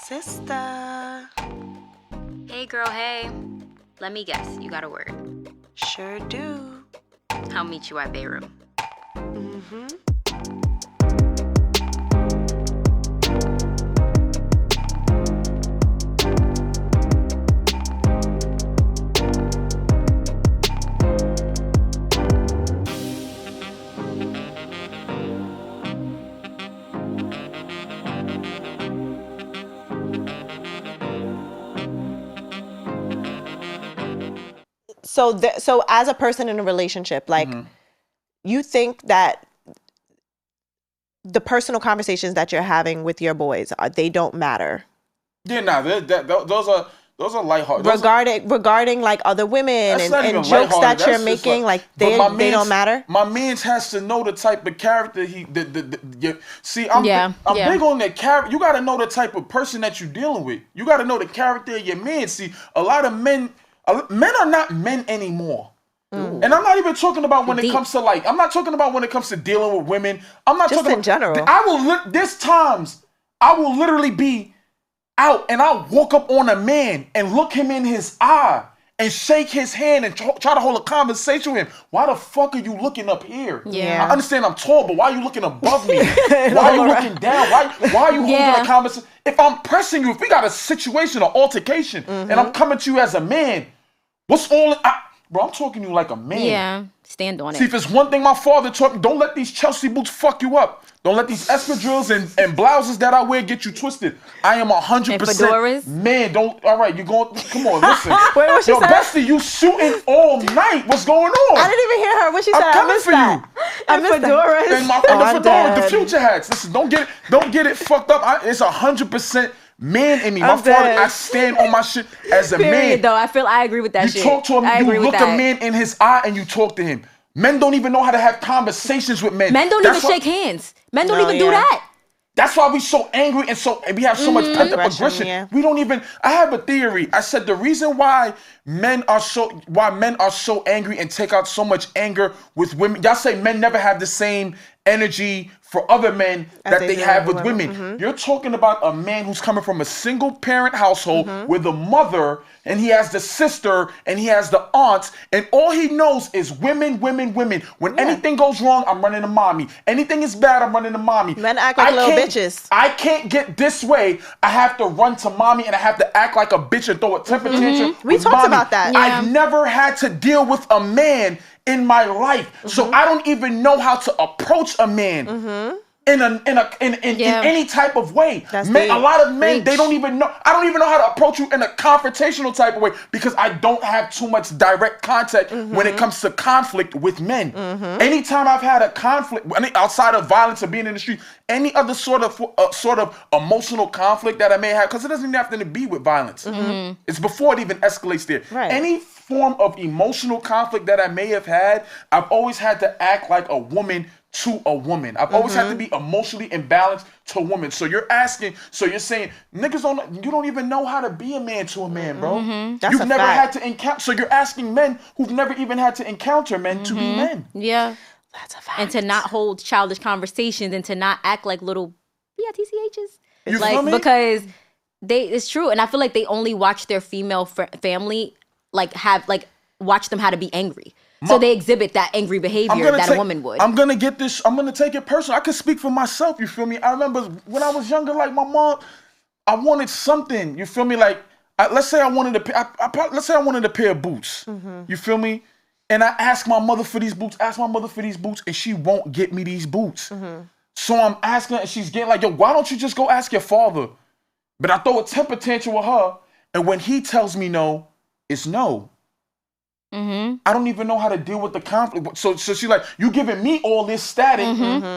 Sister. Hey girl, hey. Let me guess, you got a word. Sure do. I'll meet you at bae.room. So as a person in a relationship, like, you think that the personal conversations that you're having with your boys, they don't matter? Yeah, nah, those are lighthearted. Regarding like other women and jokes that you're making, like they don't matter. My man's has to know the type of character see. I'm big on that character. You got to know the type of person that you're dealing with. You got to know the character of your man. See, a lot of men are not men anymore. And I'm not even talking about when it comes to I'm not talking about when it comes to dealing with women. I'm not just talking in general. There's times I will literally be out and I'll walk up on a man and look him in his eye and shake his hand and try to hold a conversation with him. Why the fuck are you looking up here? Yeah. I understand I'm tall, but why are you looking above me? Why are you looking down? Why are you holding a conversation? If I'm pressing you, if we got a situation or altercation and I'm coming to you as a man, what's all... Bro, I'm talking to you like a man. Yeah, stand on it. See, if it's one thing my father taught me, don't let these Chelsea boots fuck you up. Don't let these espadrilles and blouses that I wear get you twisted. I am 100% and fedoras. Man, don't... All right, come on, listen. Wait, what she Yo, said? Bestie, you shooting all night. What's going on? I didn't even hear her. What she said? I'm coming for you. I missed fedoras. And the fedoras, the future hats. Listen, don't get it fucked up. It's 100% man in me. My father, I stand on my shit as a man. Though I agree with that shit. You talk to him, you look a man in his eye and you talk to him. Men don't even know how to have conversations with men. Men don't even shake hands. Men don't even do that. That's why we so angry and we have so much pent up aggression. Yeah. We don't even... I have a theory. I said the reason why men are so angry and take out so much anger with women. Y'all say men never have the same energy for other men that they have with women. You're talking about a man who's coming from a single parent household with a mother, and he has the sister and he has the aunts, and all he knows is women. When anything goes wrong, I'm running to mommy. Anything is bad, I'm running to mommy. Men act like little bitches. I can't get this way. I have to run to mommy and I have to act like a bitch and throw a temper tantrum. We talked about that. Yeah. I've never had to deal with a man in my life, so I don't even know how to approach a man in any type of way. Men, a lot of men, they don't even know. I don't even know how to approach you in a confrontational type of way because I don't have too much direct contact when it comes to conflict with men. Anytime I've had a conflict, outside of violence or being in the street, any other sort of emotional conflict that I may have, because it doesn't even have to be with violence. It's before it even escalates there. Right. Any form of emotional conflict that I may have had, I've always had to act like a woman to a woman. I've always had to be emotionally imbalanced to a woman. So you're saying niggas you don't even know how to be a man to a man, bro. You've never had to encounter. So you're asking men who've never even had to encounter men to be men. Yeah. That's a fact. And to not hold childish conversations and to not act like little BITCHs. You feel me? Because it's true. And I feel like they only watch their female family watch them how to be angry. So they exhibit that angry behavior that a woman would. I'm going to take it personal. I can speak for myself, you feel me? I remember when I was younger, like my mom, I wanted something, you feel me? Like, let's say I wanted a pair of boots, you feel me? And I asked my mother for these boots, and she won't get me these boots. So I'm asking her, and she's getting like, yo, why don't you just go ask your father? But I throw a temper tantrum with her, and when he tells me no, it's no. I don't even know how to deal with the conflict. So she's like, you giving me all this static,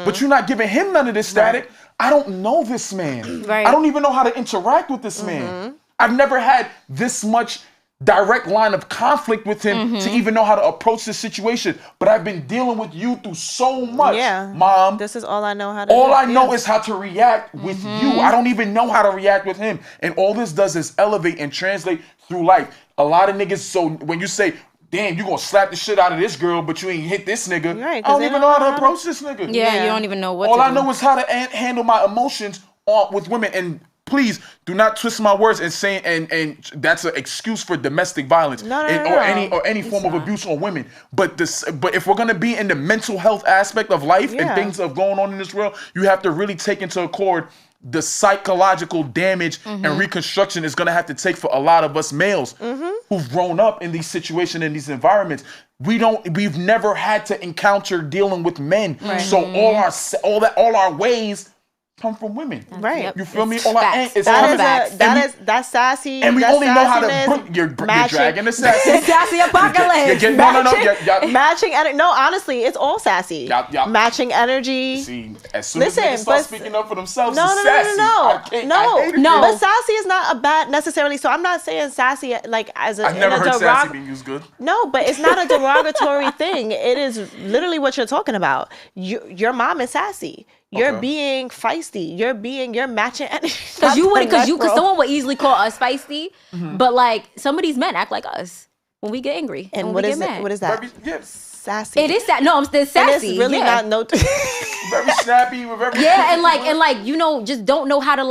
but you're not giving him none of this static. Right. I don't know this man. Right. I don't even know how to interact with this man. I've never had this much direct line of conflict with him to even know how to approach this situation. But I've been dealing with you through so much, Mom. This is all I know how to do. All I know is how to react with you. I don't even know how to react with him. And all this does is elevate and translate through life. A lot of niggas, so when you say, damn, you gonna slap the shit out of this girl, but you ain't hit this nigga. Right, I don't even know how to approach this nigga. Yeah, you don't even know what All to I do. know is how to handle my emotions with women. And please do not twist my words and saying and that's an excuse for domestic violence or any form of abuse on women. But if we're gonna be in the mental health aspect of life and things that are going on in this world, you have to really take into account the psychological damage and reconstruction is gonna have to take for a lot of us males who've grown up in these situations, in these environments. We've never had to encounter dealing with men. So all our ways come from women. Right. You feel me? That's sassy. And we only know how to you're dragging the sassy. Sassy apocalypse. Matching energy. No, honestly, it's all sassy. Matching energy. See, as soon as they start speaking up for themselves, it's sassy. No. But sassy is not a bad necessarily. So I'm not saying sassy like as a. I've never heard sassy being used good. No, but it's not a derogatory thing. It is literally what you're talking about. Your mom is sassy. You're being feisty. You're matching energy. Because someone would easily call us feisty, but like some of these men act like us when we get angry and when we get mad. What is that? Sassy. It is that. No, I'm still sassy. And it's really not very snappy with everything. Yeah, and like just don't know how to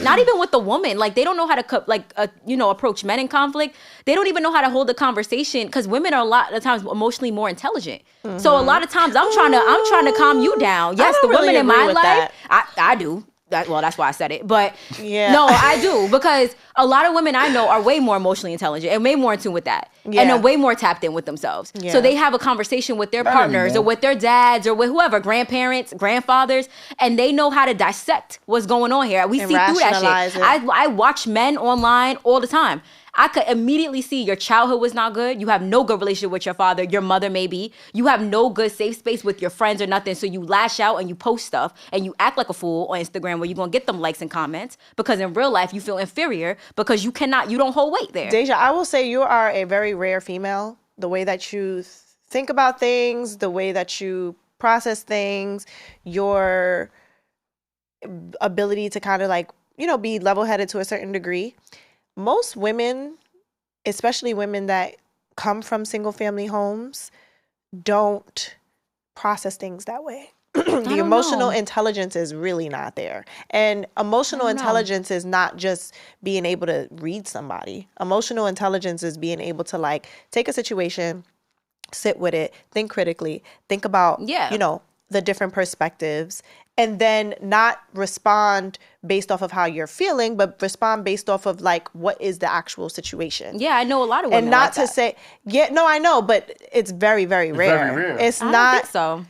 not even with the woman. Like they don't know how to approach men in conflict. They don't even know how to hold a conversation because women are a lot of times emotionally more intelligent. So a lot of times I'm trying to calm you down. Yes, the women in my life, I do. That's why I said it. But no, I do. Because a lot of women I know are way more emotionally intelligent and way more in tune with that. And are way more tapped in with themselves. So they have a conversation with their partners or with their dads or with whoever, grandparents, grandfathers, and they know how to dissect what's going on here. We see through that shit. I watch men online all the time. I could immediately see your childhood was not good. You have no good relationship with your father. Your mother maybe. You have no good safe space with your friends or nothing. So you lash out and you post stuff and you act like a fool on Instagram where you're going to get them likes and comments because in real life you feel inferior because you don't hold weight there. Deja, I will say you are a very rare female. The way that you think about things, the way that you process things, your ability to kind of be level-headed to a certain degree. Most women, especially women that come from single-family homes, don't process things that way. The emotional intelligence is really not there. And emotional intelligence is not just being able to read somebody. Emotional intelligence is being able to take a situation, sit with it, think critically, think about, the different perspectives, and then not respond based off of how you're feeling, but respond based off of what is the actual situation. Yeah, I know a lot of women. And not to say, I know, but it's very, very rare. Very rare. It's I not. don't think so.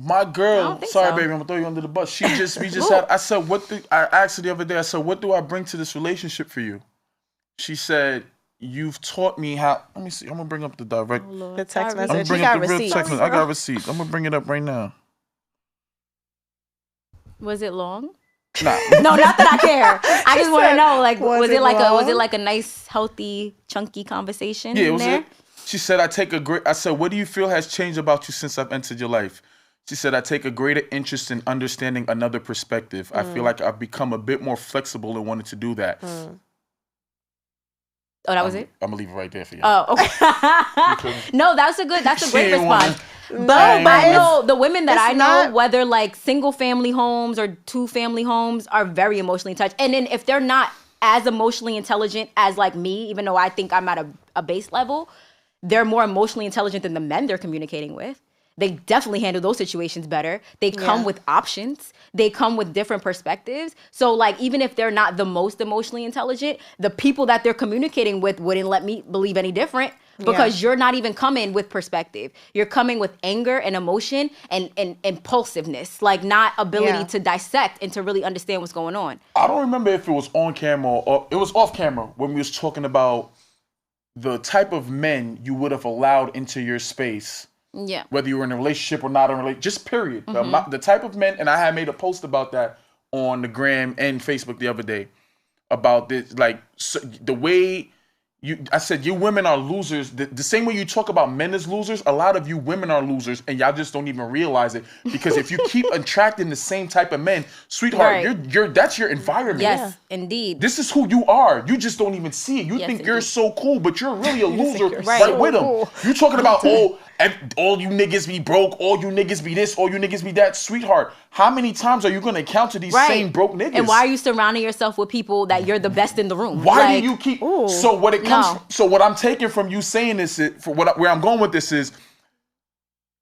My girl, sorry, baby, I'm gonna throw you under the bus. We just had. I said, I asked her the other day. I said, what do I bring to this relationship for you? She said, you've taught me how. Let me see. I'm gonna bring up the direct. The text message. I'm bring up the real text message. I got receipts. I'm gonna bring it up right now. Was it long? Nah. No, not that I care. I just want to know, was it like a nice, healthy, chunky conversation? Yeah, it was it. She said, I said, what do you feel has changed about you since I've entered your life? She said, I take a greater interest in understanding another perspective. I feel like I've become a bit more flexible and wanted to do that. Oh, that was it? I'm gonna leave it right there for you. Oh, okay. No, that's a great response. But I know the women that I know, whether single family homes or 2-family homes, are very emotionally touched. And then if they're not as emotionally intelligent as me, even though I think I'm at a base level, they're more emotionally intelligent than the men they're communicating with. They definitely handle those situations better. They come with options. They come with different perspectives. So even if they're not the most emotionally intelligent, the people that they're communicating with wouldn't let me believe any different because you're not even coming with perspective. You're coming with anger and emotion and impulsiveness, not ability to dissect and to really understand what's going on. I don't remember if it was on camera or it was off camera when we was talking about the type of men you would have allowed into your space. Yeah. Whether you were in a relationship or not in a relationship, just period. The type of men, and I had made a post about that on the gram and Facebook the other day about this, the way I said, you women are losers. The same way you talk about men as losers, a lot of you women are losers, and y'all just don't even realize it. Because if you keep attracting the same type of men, sweetheart, that's your environment. Yes, indeed. This is who you are. You just don't even see it. You think you're so cool, but you're really a loser right with them. You're talking about, all you niggas be broke, all you niggas be this, all you niggas be that. Sweetheart, how many times are you going to encounter these same broke niggas? And why are you surrounding yourself with people that you're the best in the room? Why do you keep? So what it comes? So what I'm taking from you saying this is, where I'm going with this is,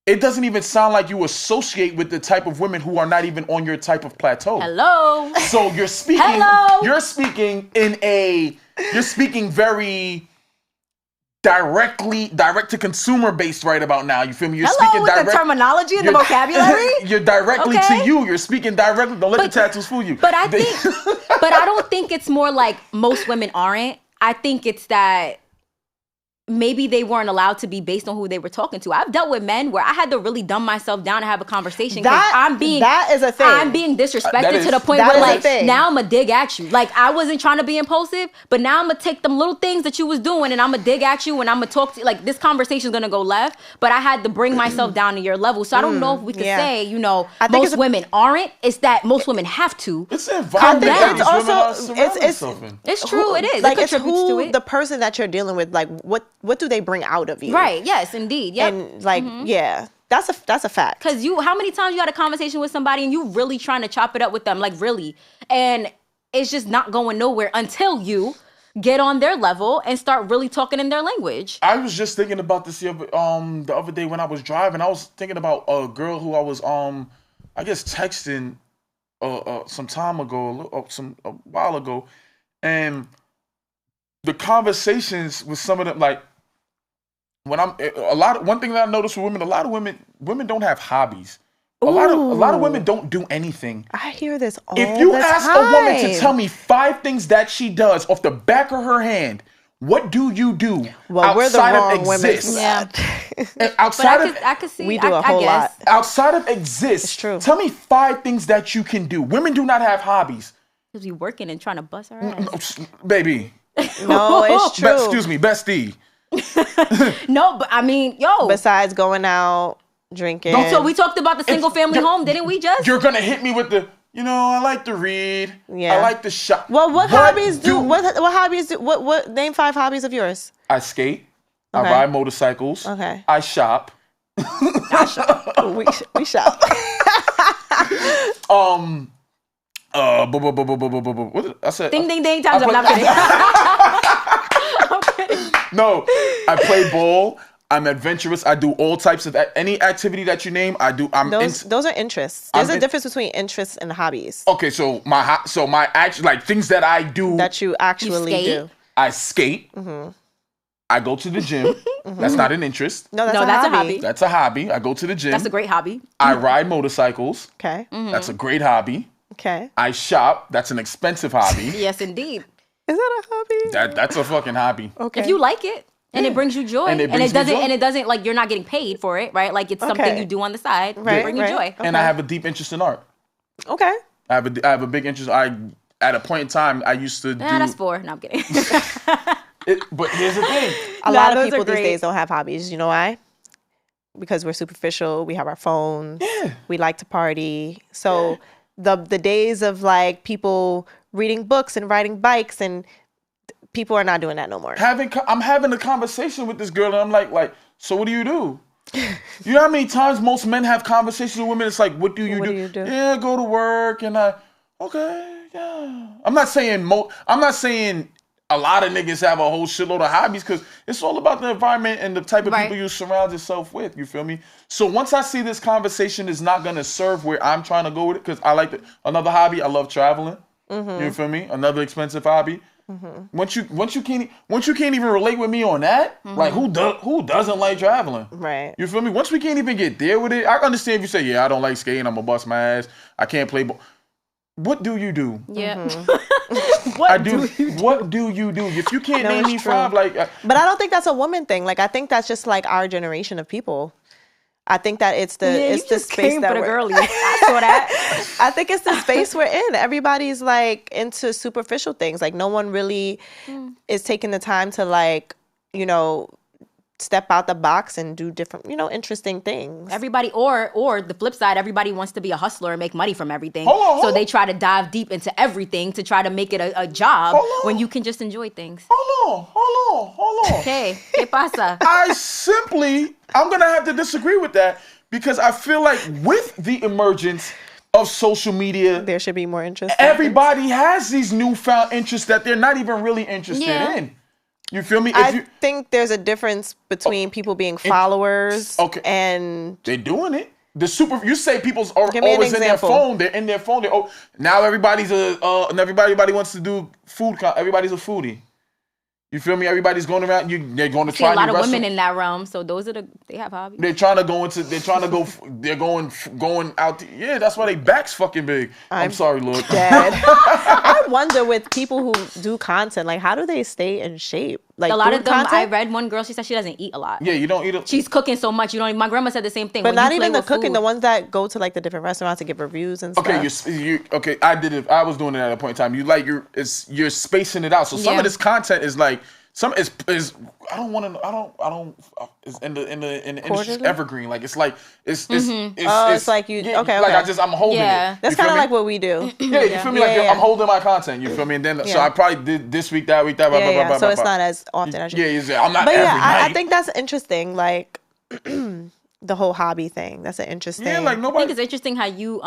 it doesn't even sound like you associate with the type of women who are not even on your type of plateau. Hello. So you're speaking. Hello. You're speaking very direct to consumer based right about now. You feel me? You're speaking with the terminology and the vocabulary. You're directly to you. You're speaking directly. Don't let the tattoos fool you. But I don't think it's more like most women aren't. I think it's that maybe they weren't allowed to be based on who they were talking to. I've dealt with men where I had to really dumb myself down to have a conversation because that is a thing. I'm being disrespected to the point where like now I'm gonna dig at you. Like I wasn't trying to be impulsive, but now I'm gonna take them little things that you was doing and I'm gonna dig at you and I'm gonna talk to you. Like this conversation is gonna go left, but I had to bring myself down to your level. So I don't know if we could say, you know, most women aren't. It's that most women have to. It's an environment. It's true. It is. Like it's who the person that you're dealing with. Like what do they bring out of you? Right. Yes, indeed. Yep. And like, yeah, that's a fact. Because how many times you had a conversation with somebody and you really trying to chop it up with them, like really, and it's just not going nowhere until you get on their level and start really talking in their language. I was just thinking about this the other day when I was driving. I was thinking about a girl who I was I guess texting some time ago, a while ago, and the conversations with some of them, like. One thing that I noticed with women, a lot of women don't have hobbies. A lot of women don't do anything. I hear this all the time. If you ask a woman to tell me 5 things that she does off the back of her hand, what do you do outside of exist? Yeah. I could see. We do a whole lot. Outside of exist, it's true. Tell me 5 things that you can do. Women do not have hobbies. Because we working and trying to bust our ass. Baby. No, it's true. Excuse me, bestie. No, but I mean, besides going out, drinking. So we talked about the single family home, didn't we just? You're going to hit me with the, I like to read. Yeah. I like to shop. Well, what hobbies do, what hobbies do, what name 5 hobbies of yours? I skate. Okay. I ride motorcycles. Okay. I shop. We shop. What I said? Ding, ding, ding. Time's up. I'm kidding. No, I play ball. I'm adventurous. I do all types of any activity that you name. I do. Those are interests. There's a difference between interests and hobbies. Okay, so my actual like things that I do that you actually do. I skate. Mm-hmm. I go to the gym. Mm-hmm. That's not an interest. No, that's a hobby. That's a hobby. I go to the gym. That's a great hobby. I ride motorcycles. Okay. Mm-hmm. That's a great hobby. Okay. I shop. That's an expensive hobby. Yes, indeed. Is that a hobby? That's a fucking hobby. Okay. If you like it and it brings you joy, and it doesn't like you're not getting paid for it, right? Like it's something you do on the side to bring you joy. Okay. And I have a deep interest in art. Okay. I have a big interest. At a point in time I used to do. That's 4. No, I'm kidding. But here's the thing. A lot of people these days don't have hobbies. You know why? Because we're superficial. We have our phones. Yeah. We like to party. So the days of like people reading books and riding bikes and people are not doing that no more. I'm having a conversation with this girl and I'm like, so what do you do? You know how many times most men have conversations with women? It's like, what do you do? Yeah, go to work and okay, yeah. I'm not saying a lot of niggas have a whole shitload of hobbies because it's all about the environment and the type of people you surround yourself with. You feel me? So once I see this conversation is not going to serve where I'm trying to go with it, because I like another hobby, I love traveling. Mm-hmm. You feel me? Another expensive hobby. Mm-hmm. Once you can't even relate with me on that, mm-hmm. like who doesn't like traveling? Right. You feel me? Once we can't even get there with it, I understand if you say, yeah, I don't like skating, I'm gonna bust my ass, I can't play ball. What do you do? Yeah. Mm-hmm. What do you do? If you can't name me 5, like. But I don't think that's a woman thing. Like I think that's just like our generation of people. I think that it's the space that we're girly. I saw that. I think it's the space we're in. Everybody's like into superficial things. Like no one really is taking the time to like, step out the box and do different, interesting things. Everybody, or the flip side, everybody wants to be a hustler and make money from everything. Hold on. They try to dive deep into everything to try to make it a job when you can just enjoy things. Hold on. Okay, ¿qué pasa? I'm going to have to disagree with that because I feel like with the emergence of social media, There should be more interest. everybody has these newfound interests that they're not even really interested Yeah. in. You feel me? I think there's a difference between people being followers and they're doing it. You say people's Give me an always in their example. phone. They're in their phone. Now everybody wants to do food. Everybody's a foodie. You feel me? Everybody's going around. They're going to See try a lot of new women restaurants. in that realm, so those are they have hobbies. They're trying to go. They're going out. Yeah, that's why they backs fucking big. I'm sorry, Lord. dead. I wonder with people who do content, like how do they stay in shape? Like A lot of food them. content? I read one girl. She said she doesn't eat a lot. Yeah, you don't eat it. She's cooking so much. You don't. My grandma said the same thing. But When not you play even the with cooking. food- The ones that go to like the different restaurants to give reviews and stuff. Okay, okay. I did it. I was doing it at a point in time. You're spacing it out. So some Yeah. of this content is like some is I don't. It's in the industry Quarterly? evergreen. Like it's like it's it's like you- okay, Like okay. I'm holding Yeah. it. That's You feel kind of me? like what we do. Yeah, you feel me? Yeah, Like yeah. I'm holding my content. You feel me? And then so Yeah. I probably did this week, that week, that. Blah, Yeah, blah, yeah. blah, So blah, it's blah. not as often as you. Yeah, I'm not But every yeah, night. I think that's interesting. Like the whole hobby thing. That's an interesting. Yeah, like I think nobody. it's interesting how you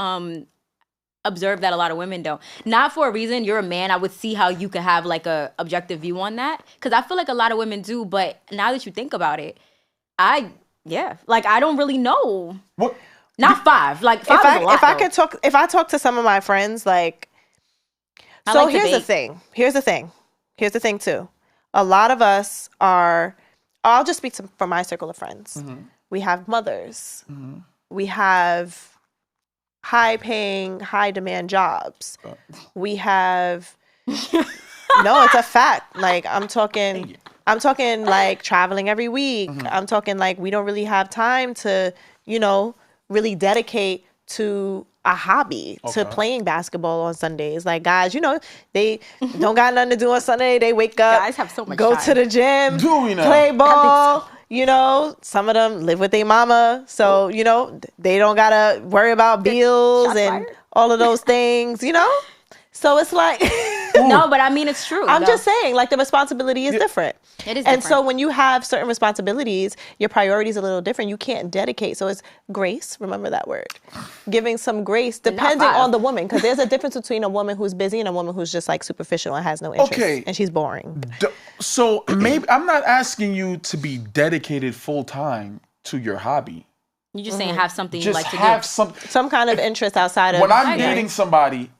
observe that a lot of women don't. Not for a reason. You're a man. I would see how you could have like a objective view on that because I feel like a lot of women do. But now that you think about it, like I don't really know. What? Not five. Like five is a lot. If I talk to some of my friends, like, I so like to here's the bake. thing. Here's the thing too. A lot of us are. I'll just speak for my circle of friends. Mm-hmm. We have mothers. We have high-paying, high-demand jobs. We have. No, it's a fact. Like I'm talking like traveling every week. I'm talking like we don't really have time to, really dedicate to a hobby, to playing basketball on Sundays. Like guys, they don't got nothing to do on Sunday. They wake up, Guys have so much go time. to the gym, Do we now? play ball. Some of them live with their mama. So, they don't got to worry about bills Shots and fired. all of those things, So it's like... No, but I mean it's true. I'm though. just saying, like the responsibility is different. It is And so different. when you have certain responsibilities, your priorities are a little different. You can't dedicate. So it's grace. Remember that word. Giving some grace, depending five. on the woman. Because there's a difference between a woman who's busy and a woman who's just like superficial and has no interest. Okay. And she's boring. So maybe I'm not asking you to be dedicated full time to your hobby. You're just saying have something you Just like to have do. Some kind of interest outside of... When I'm I agree. dating somebody,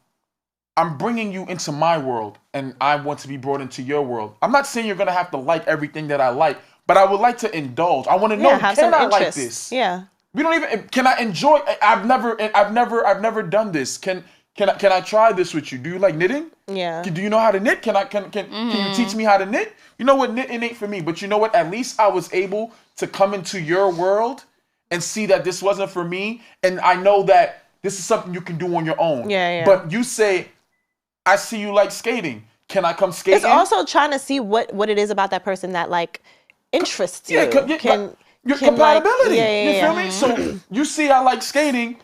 I'm bringing you into my world, and I want to be brought into your world. I'm not saying you're gonna have to like everything that I like, but I would like to indulge. I want to know, have can some I like interest. this? Yeah. We don't even. Can I enjoy? I've never done this. Can I try this with you? Do you like knitting? Yeah. Do you know how to knit? Can you teach me how to knit? You know what, knitting ain't for me, but you know what? At least I was able to come into your world and see that this wasn't for me, and I know that this is something you can do on your own. Yeah. But you say, I see you like skating. Can I come skating? It's also trying to see what it is about that person that like interests you. your compatibility. You feel me? So you see I like skating,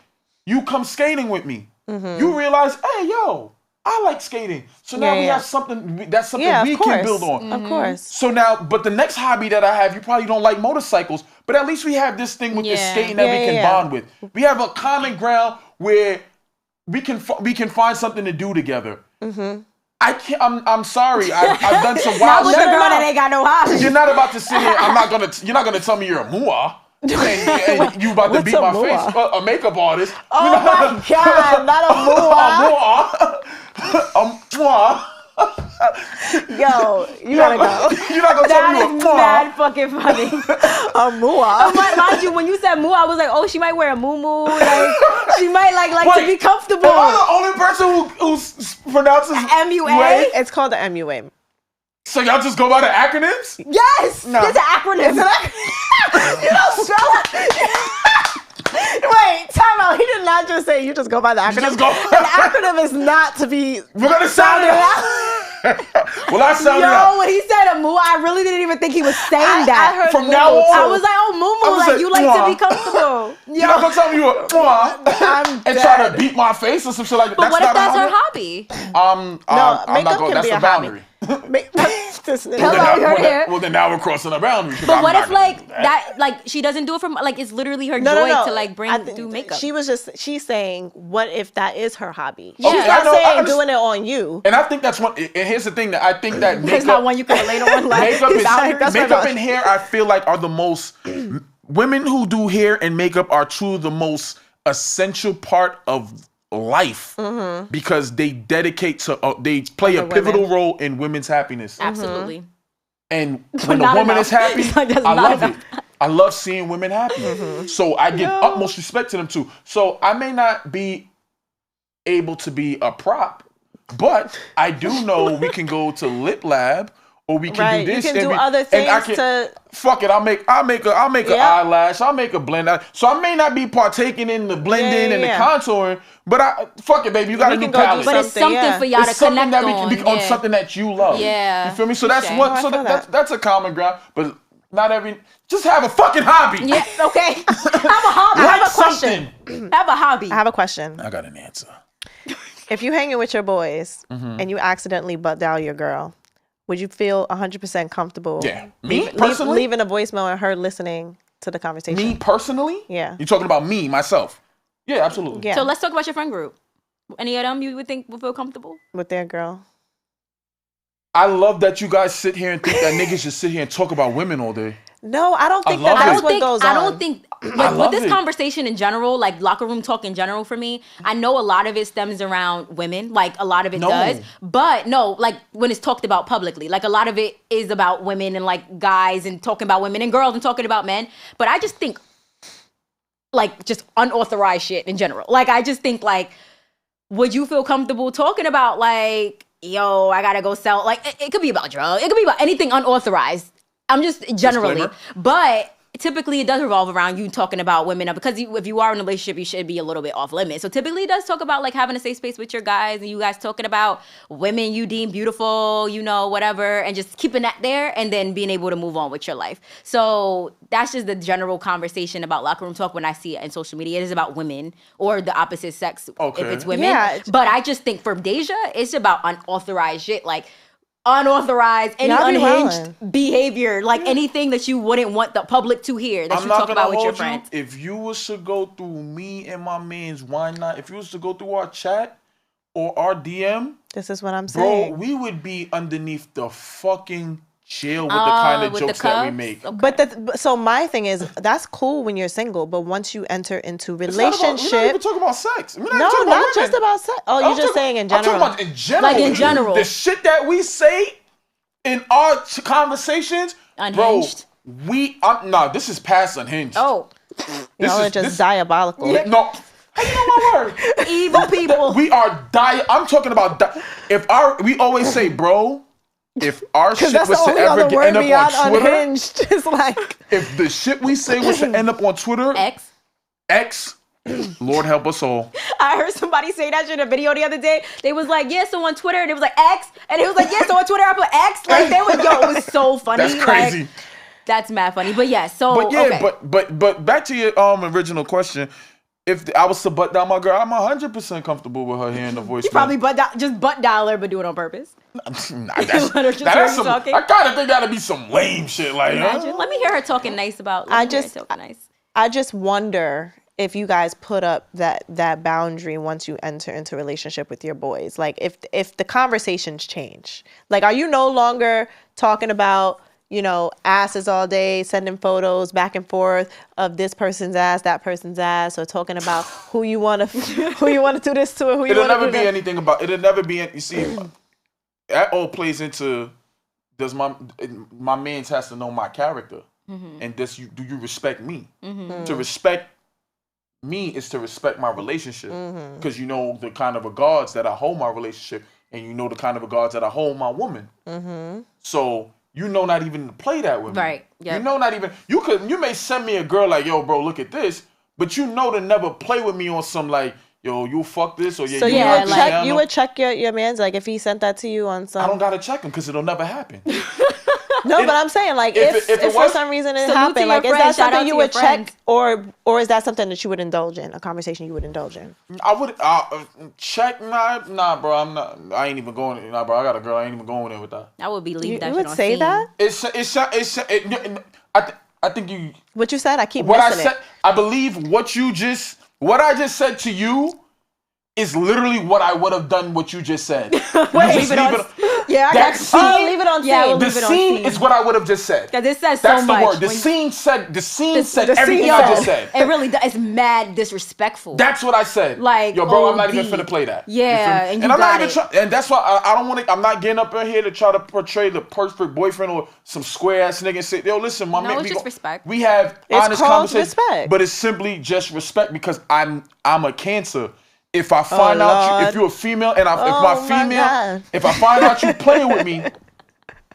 you come skating with me. You realize, hey, yo, I like skating. So now we have something we can build on. Of course. So now, but the next hobby that I have, you probably don't like motorcycles, but at least we have this thing with this skating that we can bond with. We have a common ground where we can find something to do together. I can't. I'm sorry. I've done some wild With shit. the girl that ain't got no hobby. You're not about to sit here. You're not gonna tell me you're a mua. And you about to What's beat a my mua? face. A makeup artist. Oh my God, not a mua. A mua. Yo, you gotta go. You're not gonna tell That me is you're a mua. mad fucking funny. A mua. But mind you, when you said moo, I was like, oh, she might wear a moo. Like, she might like to Wait, be comfortable. Am I the only person who pronounces MUA? It's called the MUA. So y'all just go by the acronyms? Yes, No. it's an acronym. You don't spell it. Wait, time out. He did not just say you just go by the acronym. just go- An acronym is not to be... We're gonna sound it out. Well, I sounded Yo, out. when he said a moo, I really didn't even think he was saying that. I heard From moo now too. on- I was like, oh, moo, I was like like, you like mwah. to be comfortable. You're not gonna tell me you're a mua I'm and try to dead. beat my face or some shit like that. But what if not a that's her hobby. hobby? No, I'm makeup not going. can That's be the a hobby. boundary. Well, then now we're crossing the boundary. But what if like she doesn't do it from like it's literally her joy to like do makeup? She's saying, what if that is her hobby? Yeah. She's not saying doing it on you. And I think that's one. And here's the thing that I think that there's not one you can relate on. Like, makeup and hair, I feel like are the most women who do hair and makeup are truly the most essential part of life because they dedicate to they play a pivotal role in women's happiness. Absolutely. And when a woman is happy, I love it. I love seeing women happy. So I give utmost respect to them too. So I may not be able to be a prop, but I do know we can go to Lip Lab. Or we can do this. You can do other things fuck it. I'll make an eyelash. I'll make a blend. So I may not be partaking in the blending and the contouring, but fuck it, baby. You got a new palette. But it's something for y'all to connect on. Something that you love. Yeah. You feel me? So that's one. So that's a common ground. But not every. Just have a fucking hobby. Yeah. Okay. Have a hobby. Like have a question. Have a hobby. I have a question. I got an answer. If you hanging with your boys and you accidentally butt dial your girl, would you feel 100% comfortable? Yeah. Me personally? Leaving a voicemail and her listening to the conversation. Me personally? Yeah. You're talking about me, myself? Yeah, absolutely. Yeah. So let's talk about your friend group. Any of them you would think would feel comfortable? With their girl? I love that you guys sit here and think that niggas should sit here and talk about women all day. No, I don't think that's what goes on. I don't think with this conversation in general, like locker room talk in general for me, I know a lot of it stems around women. Like a lot of it does. But no, like when it's talked about publicly, like a lot of it is about women and like guys and talking about women and girls and talking about men. But I just think like just unauthorized shit in general. Like I just think like, would you feel comfortable talking about like, yo, I gotta go sell, like it could be about drugs. It could be about anything unauthorized. I'm just generally, Disclaimer. but typically it does revolve around you talking about women because if you are in a relationship, you should be a little bit off limits. So typically it does talk about like having a safe space with your guys and you guys talking about women you deem beautiful, you know, whatever, and just keeping that there and then being able to move on with your life. So that's just the general conversation about locker room talk when I see it in social media. It is about women or the opposite sex if it's women. Yeah. But I just think for Deja, it's about unauthorized shit, like unauthorized, any unhinged behavior, like anything that you wouldn't want the public to hear that you talk about with your friends. If you was to go through me and my man's why not? If you was to go through our chat or our DM, this is what I'm saying, bro, we would be underneath the fucking jail with the kind of jokes that we make. Okay. But so my thing is, that's cool when you're single, but once you enter into relationship, we're not even talking about sex. No, not just about sex. Oh, you're just saying in general. I'm talking about in general. Like in general, the shit that we say in our conversations, unhinged. Bro, this is past unhinged. Oh, y'all are just diabolical. Yeah, no. How you know my word? Evil people. We are I'm talking about we always say, bro, if our shit was to ever end up on Twitter, unhinged. It's like if the shit we say was to end up on Twitter, X, Lord help us all. I heard somebody say that shit in a video the other day. They was like, yeah, so on Twitter, and it was like X, and it was like, yeah, so on Twitter I put X. Like they was, it was so funny. That's crazy. Like, that's mad funny. But yeah, so but yeah, okay. but back to your original question. If I was to butt down my girl, I'm 100% comfortable with her hearing the voice. You probably butt dial her, but do it on purpose. That's some, I gotta think that'd be some lame shit. Like, let me hear her talking nice about. I just wonder if you guys put up that boundary once you enter into a relationship with your boys. Like, if the conversations change, like, are you no longer talking about, you know, asses all day, sending photos back and forth of this person's ass, that person's ass, or talking about who you want to do this to, or who you want to do that? It'll never be anything about. It'll never be. You see, that all plays into. Does my man's has to know my character, and do you respect me? To respect me is to respect my relationship, because you know the kind of regards that I hold my relationship, and you know the kind of regards that I hold my woman. So. You know not even to play that with me. Right. Yep. You know not even you may send me a girl like, yo, bro, look at this, but you know to never play with me on some like, yo, you fuck this or so you would check your man's, like if he sent that to you on some. I don't gotta check him because it'll never happen. No, but I'm saying like if for was, some reason it salute to happened, your like is friends. that Shout out something to you your would check, friends. or is that something that you would indulge in, a conversation you would indulge in? I would check. Nah, bro. I'm not. I ain't even going. Nah, bro. I got a girl. I ain't even going there with that. I would be leave You that shit would on say scene. that? I think you. What you said, I keep What I missing said. it. I believe what I just said to you is literally what I would have done. What you just said. Wait, yeah, I that got scene- leave it on Yeah, scene. The leave it on scene scene. is what I would have just said. Because it says That's so the much. word. The When- scene said the everything scene I said. just said. It really does. It's mad disrespectful. That's what I said. Like, yo, bro, I'm not even OD. finna play that. Yeah, You feel me? and you I'm not got even it. trying. And that's why I don't want to. I'm not getting up in here to try to portray the perfect boyfriend or some square ass nigga and say, yo, listen, my No, man. it's just respect. We have It's honest called conversations, respect. but it's simply just respect because I'm a Cancer. If I find out Lord. if you're a female and if Oh, my my female, God. if I find out you playing with me,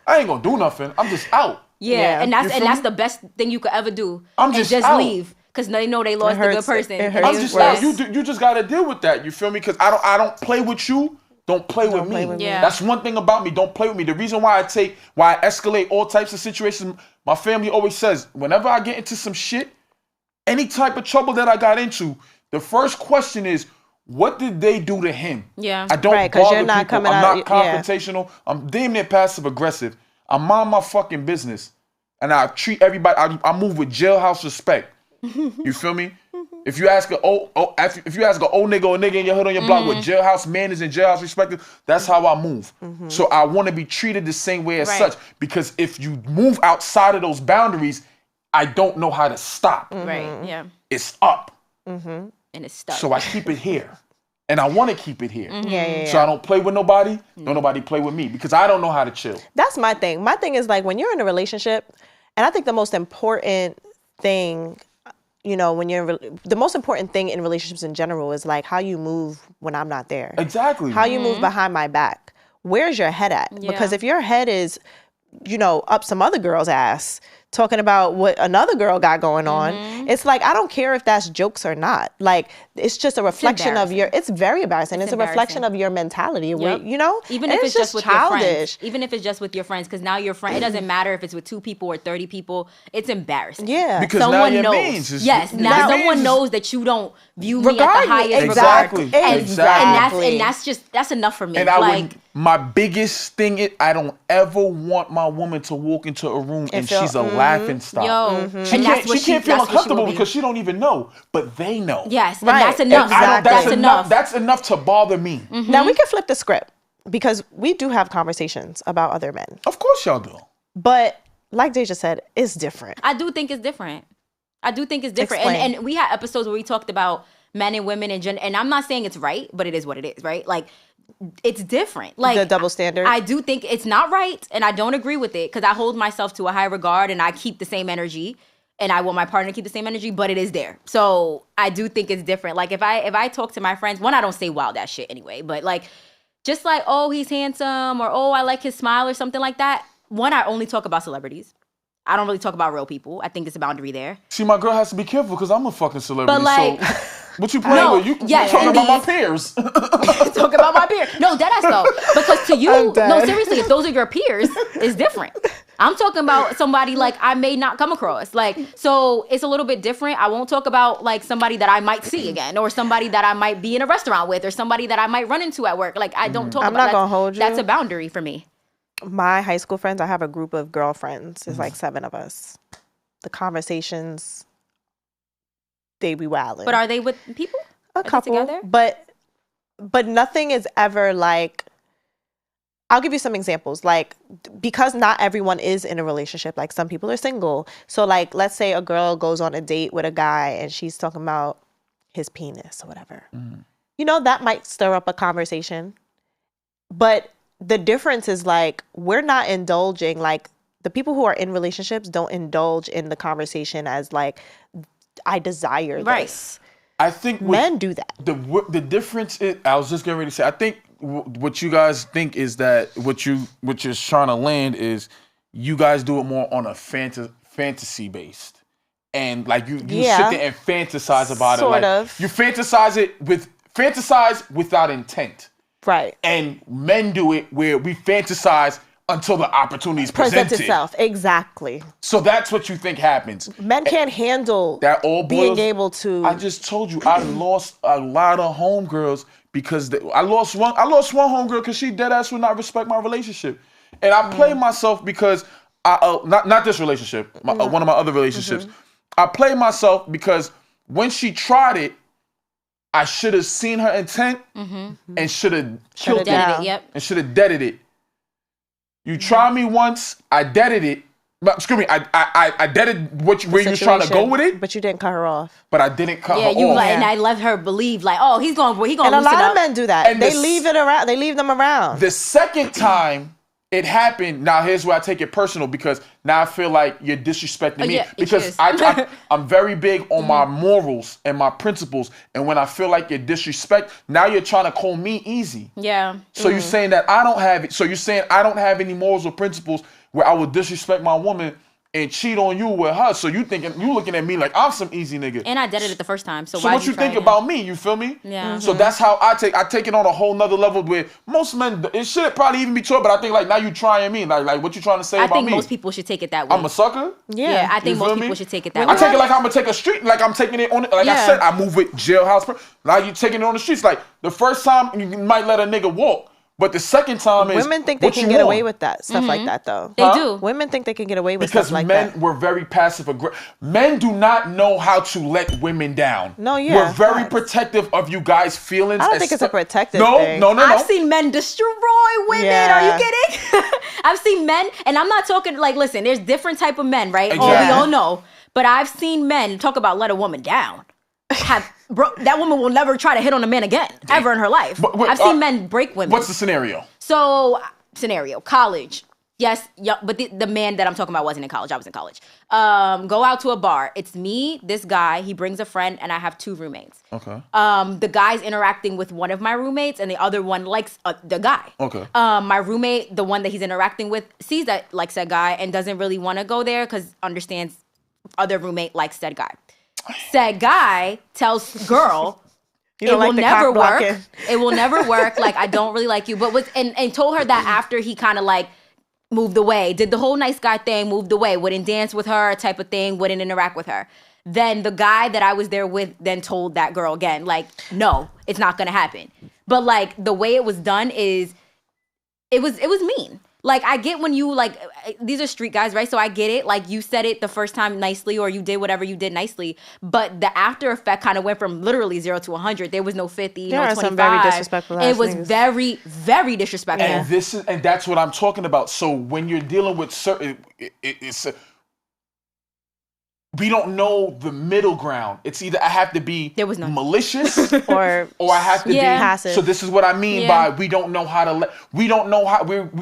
I ain't gonna do nothing. I'm just out. Yeah, and You that's feel me? the best thing you could ever do. I'm and just just out. leave because they know they lost a hurts. good person. It And hurts. I'm they just was- out. You just gotta deal with that. You feel me? Because I don't play with you. Don't play with play me. with me. Yeah. That's one thing about me. Don't play with me. The reason why I escalate all types of situations. My family always says, whenever I get into some shit, any type of trouble that I got into, the first question is, what did they do to him? Yeah. I don't Right, 'cause bother you're not people. coming I'm out- not confrontational. I'm damn near passive aggressive. I mind my fucking business, and I treat everybody. I move with jailhouse respect. You feel me? If you ask if you ask an old nigga or a nigga in your hood on your block with jailhouse manners and jailhouse respect, that's how I move. So I want to be treated the same way as Right. such. Because if you move outside of those boundaries, I don't know how to stop. Right. Yeah. It's up. And it's stuck. So I keep it here. And I want to keep it here. Yeah. So I don't play with nobody. Don't nobody play with me because I don't know how to chill. That's my thing. My thing is like when you're in a relationship, and I think the most important thing, the most important thing in relationships in general is like how you move when I'm not there. Exactly. How you move behind my back. Where's your head at? Yeah. Because if your head is, up some other girl's ass, talking about what another girl got going on, it's like, I don't care if that's jokes or not. Like, it's just a reflection of it's very embarrassing. It's a reflection of your mentality, Yep. Even And if it's just with your childish. friends. Even if it's just with your friends, because now your friend, it doesn't matter if it's with 2 people or 30 people. It's embarrassing. Yeah. Because now Someone your knows. means is- Yes, your now means someone is- knows that you don't view me at the Regardless. highest Exactly. regard. And, Exactly. and that's enough for me. And like, my biggest thing is I don't ever want my woman to walk into a room and feel- she's a laughing stock. yo, She and can't, that's what she can't feel that's what she uncomfortable will be. because she don't even know, but they know. Yes, and Right. that's enough. And I don't- That's enough. That's enough to bother me. Now we can flip the script because we do have conversations about other men. Of course y'all do. But like Deja said, it's different. I do think it's different. Explain. And we had episodes where we talked about men and women and I'm not saying it's right, but it is what it is, right? Like, it's different. Like, The double standard. I do think it's not right, and I don't agree with it because I hold myself to a high regard and I keep the same energy, and I want my partner to keep the same energy, but it is there. So I do think it's different. Like, if I talk to my friends, one, I don't say wild ass shit anyway, but like, just like, oh, he's handsome, or oh, I like his smile, or something like that. One, I only talk about celebrities. I don't really talk about real people. I think it's a boundary there. See, my girl has to be careful because I'm a fucking celebrity. But like, so what you playing No, with? You yes, talking about my indeed. peers. talk about my peer. No, deadass though. Because to you, I'm dead. no, seriously, if those are your peers, it's different. I'm talking about somebody like I may not come across. Like, so it's a little bit different. I won't talk about like somebody that I might see again, or somebody that I might be in a restaurant with, or somebody that I might run into at work. Like, I don't talk I'm about not gonna hold you. That's a boundary for me. My high school friends, I have a group of girlfriends. It's like 7 of us. The conversations, they be wilding. But are they with people? a they couple, together? but nothing is ever like. I'll give you some examples. Like, because not everyone is in a relationship. Like, some people are single. So, like, let's say a girl goes on a date with a guy and she's talking about his penis or whatever. That might stir up a conversation. But the difference is, like, we're not indulging. Like, the people who are in relationships don't indulge in the conversation as, like, I desire Right. this. I think Men do that. The difference is, I was just getting ready to say, I think what you guys think is that what you're trying to land is you guys do it more on a fantasy based, and like you Yeah. sit there and fantasize about Sort it. Like, of. you fantasize without intent, Right. and men do it where we fantasize until the opportunity is Presents presented. itself. Exactly. So that's what you think happens. Men can't handle That all being able to. I just told you I lost a lot of homegirls because I lost one homegirl because she dead ass would not respect my relationship, and I played myself because I not this relationship, one of my other relationships. I played myself because when she tried it, I should have seen her intent and should have killed it. And should have deaded it. You tried me once, I deaded it. But, excuse me, I deaded where you was trying to go with it. But you didn't cut her off. But I didn't cut her off. And I let her believe like, oh, he's going to loosen up. And a lot of men do that. And they leave it around. They leave them around. The second time it happened, now here's where I take it personal because now I feel like you're disrespecting me. Because I'm very big on my morals and my principles. And when I feel like you're disrespect, now you're trying to call me easy. Yeah. So you're saying that I don't have it. So you're saying I don't have any morals or principles where I would disrespect my woman and cheat on you with her. So you looking at me like I'm some easy nigga. And I did it the first time. So what you think about me? You feel me? Yeah. So that's how I take it on a whole nother level where most men, it should probably even be true, but I think like now you trying me. Like what you trying to say about me? I think most people should take it that way. I'm a sucker? Yeah, I think most people should take it that way. I take it like I'm gonna take a street, like I'm taking it on it. Like I said, I move with jailhouse. Now you taking it on the streets. Like the first time you might let a nigga walk. But the second time is women think they can get away with that stuff like that though. They do. Women think they can get away with stuff like that. that. Because men were very passive aggressive. Men do not know how to let women down. No, yeah. We're very protective of you guys' feelings. I don't think it's a protective thing. No. I've seen men destroy women. Yeah. Are you kidding? I've seen men, and I'm not talking like, listen, there's different type of men, right? Exactly. We all know. But I've seen men talk about let a woman down. That woman will never try to hit on a man again ever in her life. I've seen men break women. What's the scenario? So, college. Yes, but the man that I'm talking about wasn't in college. I was in college. Go out to a bar. It's me, this guy. He brings a friend, and I have 2 roommates. Okay. The guy's interacting with one of my roommates, and the other one likes the guy. Okay. My roommate, the one that he's interacting with, sees that likes that guy and doesn't really want to go there because understands other roommate likes that guy. Said guy tells girl, it will never work. It will never work. Like, I don't really like you. But and told her that after he kind of like moved away, did the whole nice guy thing, moved away, wouldn't dance with her type of thing, wouldn't interact with her. Then the guy that I was there with then told that girl again, like, no, it's not going to happen. But like the way it was done is, it was mean. Like, I get when you, like, these are street guys, right? So I get it. Like, you said it the first time nicely or you did whatever you did nicely. But the after effect kind of went from literally 0 to 100. There was no 50, no 25. Some very disrespectful It was very, very disrespectful. And that's what I'm talking about. So when you're dealing with certain, we don't know the middle ground. It's either I have to be malicious or I have to be passive. So this is what I mean by we don't know how to we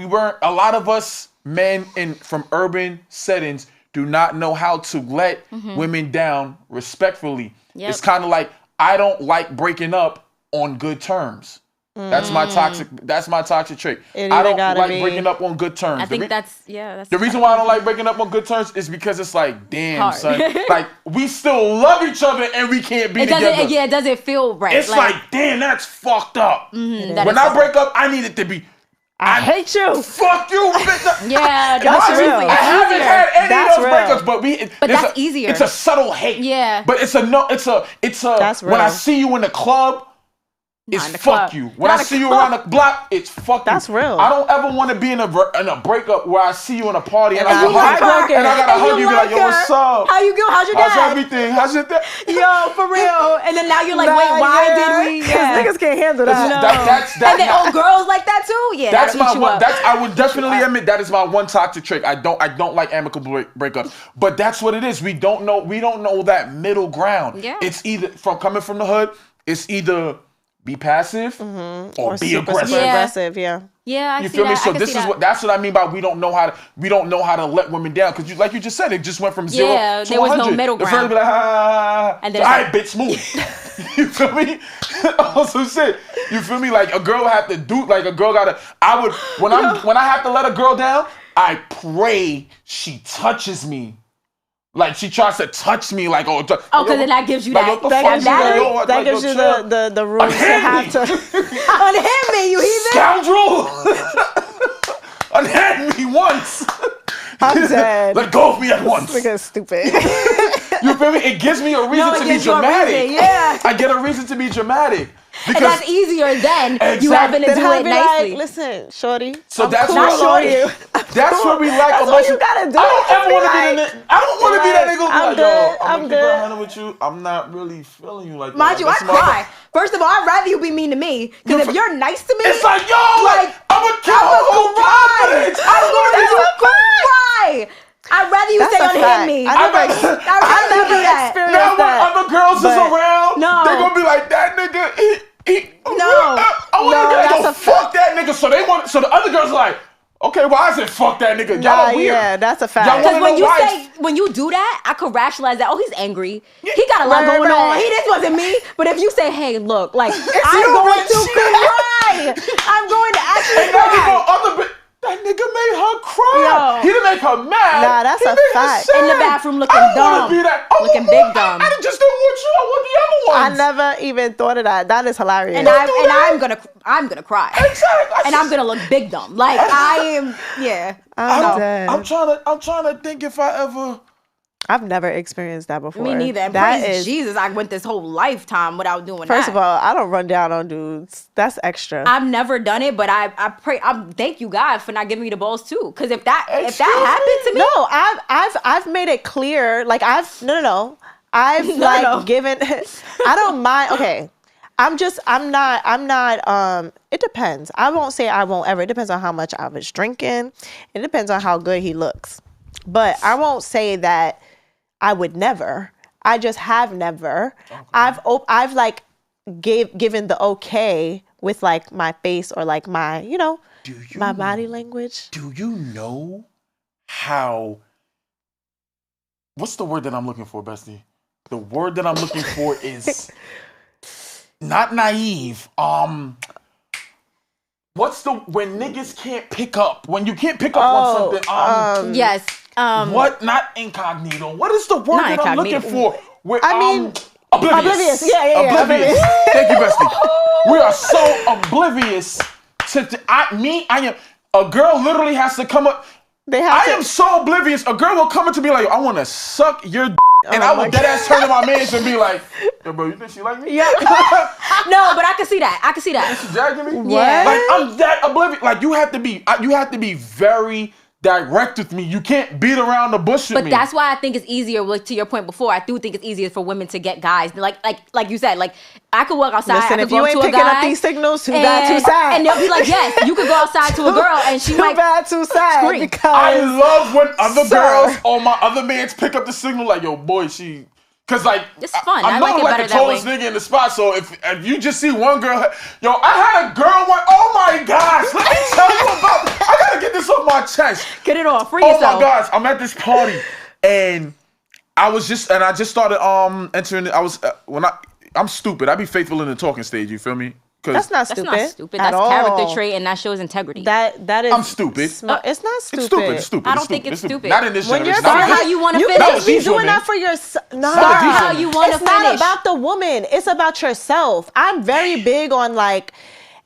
weren't, a lot of us men from urban settings do not know how to let women down respectfully. Yep. It's kind of like, I don't like breaking up on good terms. That's my toxic trait. I don't like breaking up on good terms. I think that's the reason why I don't like breaking up on good terms is because it's like, damn, son, like we still love each other and we can't be together. It doesn't feel right. It's like damn, that's fucked up. When I break up, I need it to be, I hate you. Fuck you, bitch. Yeah, that's real. I haven't had any of those breakups, but that's easier. It's a subtle hate. Yeah, but it's a when I see you in the club. It's fuck you. When I see you around the block, it's fuck you. That's real. I don't ever want to be in a breakup where I see you in a party and I gotta hug you, be like, yo, what's up? How you go? How's your dad? How's everything? How's your dad? Yo, for real. And then now you're like, wait, why did we? Niggas can't handle that. And then girls like that too. Yeah, that's my one. I would definitely admit that is my one toxic trait. I don't like amicable breakups, but that's what it is. We don't know that middle ground. Yeah. It's either coming from the hood. It's either be passive or be aggressive. Yeah, you feel me? So that's what I mean by we don't know how to let women down, because like you just said, it just went from 0 to 100. There was no middle ground. The first be like, and then all right, bitch, move. You feel me? Also shit. You feel me? Like a girl have to do, like a girl gotta. When I have to let a girl down, I pray she touches me. Like she tries to touch me, like because then that gives you that gives you the room to have to unhand me, you heathen scoundrel. Unhand me, once. I'm dead. Let go of me at once. This nigga is stupid. You feel me? It gives me a reason to be dramatic. Yeah. I get a reason to be dramatic. Because And that's easier than you having to Then do I'd it be nicely. like, listen, shorty. So I'm that's cool what on you. that's what we like That's about what you gotta do. I don't ever want to be Like, the I don't want to be that nigga who's I'm like, good, yo, I'm I'm gonna keep good. it 100 with you. I'm not really feeling you like that. Mind you, I Like, that's my- cry. First of all, I'd rather you be mean to me. Because if you're nice to me, It's like, yo, like, I'm gonna kill her whole confidence. I don't want to cry. I'd rather you That's stay a on fact. me. I I'd never rather do that. experienced Now when that. other girls is But- around, No. they're gonna be like, that nigga, I want No, to that's go a fuck that nigga. So the other girls are like, okay, why is it fuck that nigga? Y'all Nah, are weird. yeah, that's a fact. Y'all Because wanna know why when you do that, I could rationalize that. Oh, he's angry. He got a lot Right, going right. on. This wasn't me. But if you say, hey, look, like, I'm you, going bitch. to cry. I'm going to actually And now you know cry. other that nigga made her cry. Yo. He didn't make her mad. Nah, that's He a made her fact. sad. In the bathroom looking I don't dumb. wanna be that. I Looking want big more. dumb. I just don't want you. I want the other I ones. never even thought of that. That is hilarious. And I'm gonna cry. Exactly. And I'm gonna look big dumb. Like I am, yeah. I'm dead. I'm trying to think if I ever. I've never experienced that before. Me neither. And That praise is, Jesus, I went this whole lifetime without doing first that. of all, I don't run down on dudes. That's extra. I've never done it, but I pray. I thank you God for not giving me the balls too. Because if that Excuse happened to me, No, I've made it clear. Like no. I've No. given. I don't mind. Okay, I'm not. It depends. I won't say I won't ever. It depends on how much I was drinking. It depends on how good he looks. But I won't say that I would never. I just have never. Okay. I've like given the okay with like my face or like my my body language. Do you know how? What's the word that I'm looking for, bestie? The word that I'm looking for is not naive. What's when niggas can't pick up? When you can't pick up on something. yes. What? Not incognito. What is the word that I'm looking for? Where, I mean, oblivious. Yeah. Oblivious. Thank you, bestie. We are so oblivious to. I am. A girl literally has to come up. I am so oblivious. A girl will come up to me like, I want to suck your d-, and I will dead ass turn to my man and be like, yo, bro, you think she like me? Yeah. No, but I can see that. She jacking me? Yeah. Like, I'm that oblivious. Like, you have to be very direct with me. You can't beat around the bush with me. But that's why I think it's easier. Like, to your point before, I do think it's easier for women to get guys. Like you said, like I could walk outside. Listen, I could if go you up ain't to a picking guy, up these signals, too bad, too sad. and they'll be like, yes, you could go outside to a girl, and she too might bad, too sad. scream. Because I love when other Sir. girls or my other mans pick up the signal like, yo, boy, she. Cause like It's fun. I'm I not like it like better the that tallest way. nigga in the spot. So if you just see one girl, yo, I had a girl one. Oh my gosh, let me tell you about. I gotta get this off my chest. Get it off. Free Oh yourself. my gosh, I'm at this party and I just started entering. I'm stupid. I be faithful in the talking stage. You feel me? that's not That's stupid. not stupid. at That's all. character trait, and that shows integrity. That is. I'm stupid. It's not stupid. It's stupid. I don't think it's stupid. Not in this When generation. you're Start Not in how this- you want to You finish. can't be these doing women. that for yourself. No, Start these how women. you want to it's not finish. about the woman. It's about yourself. I'm very big on like,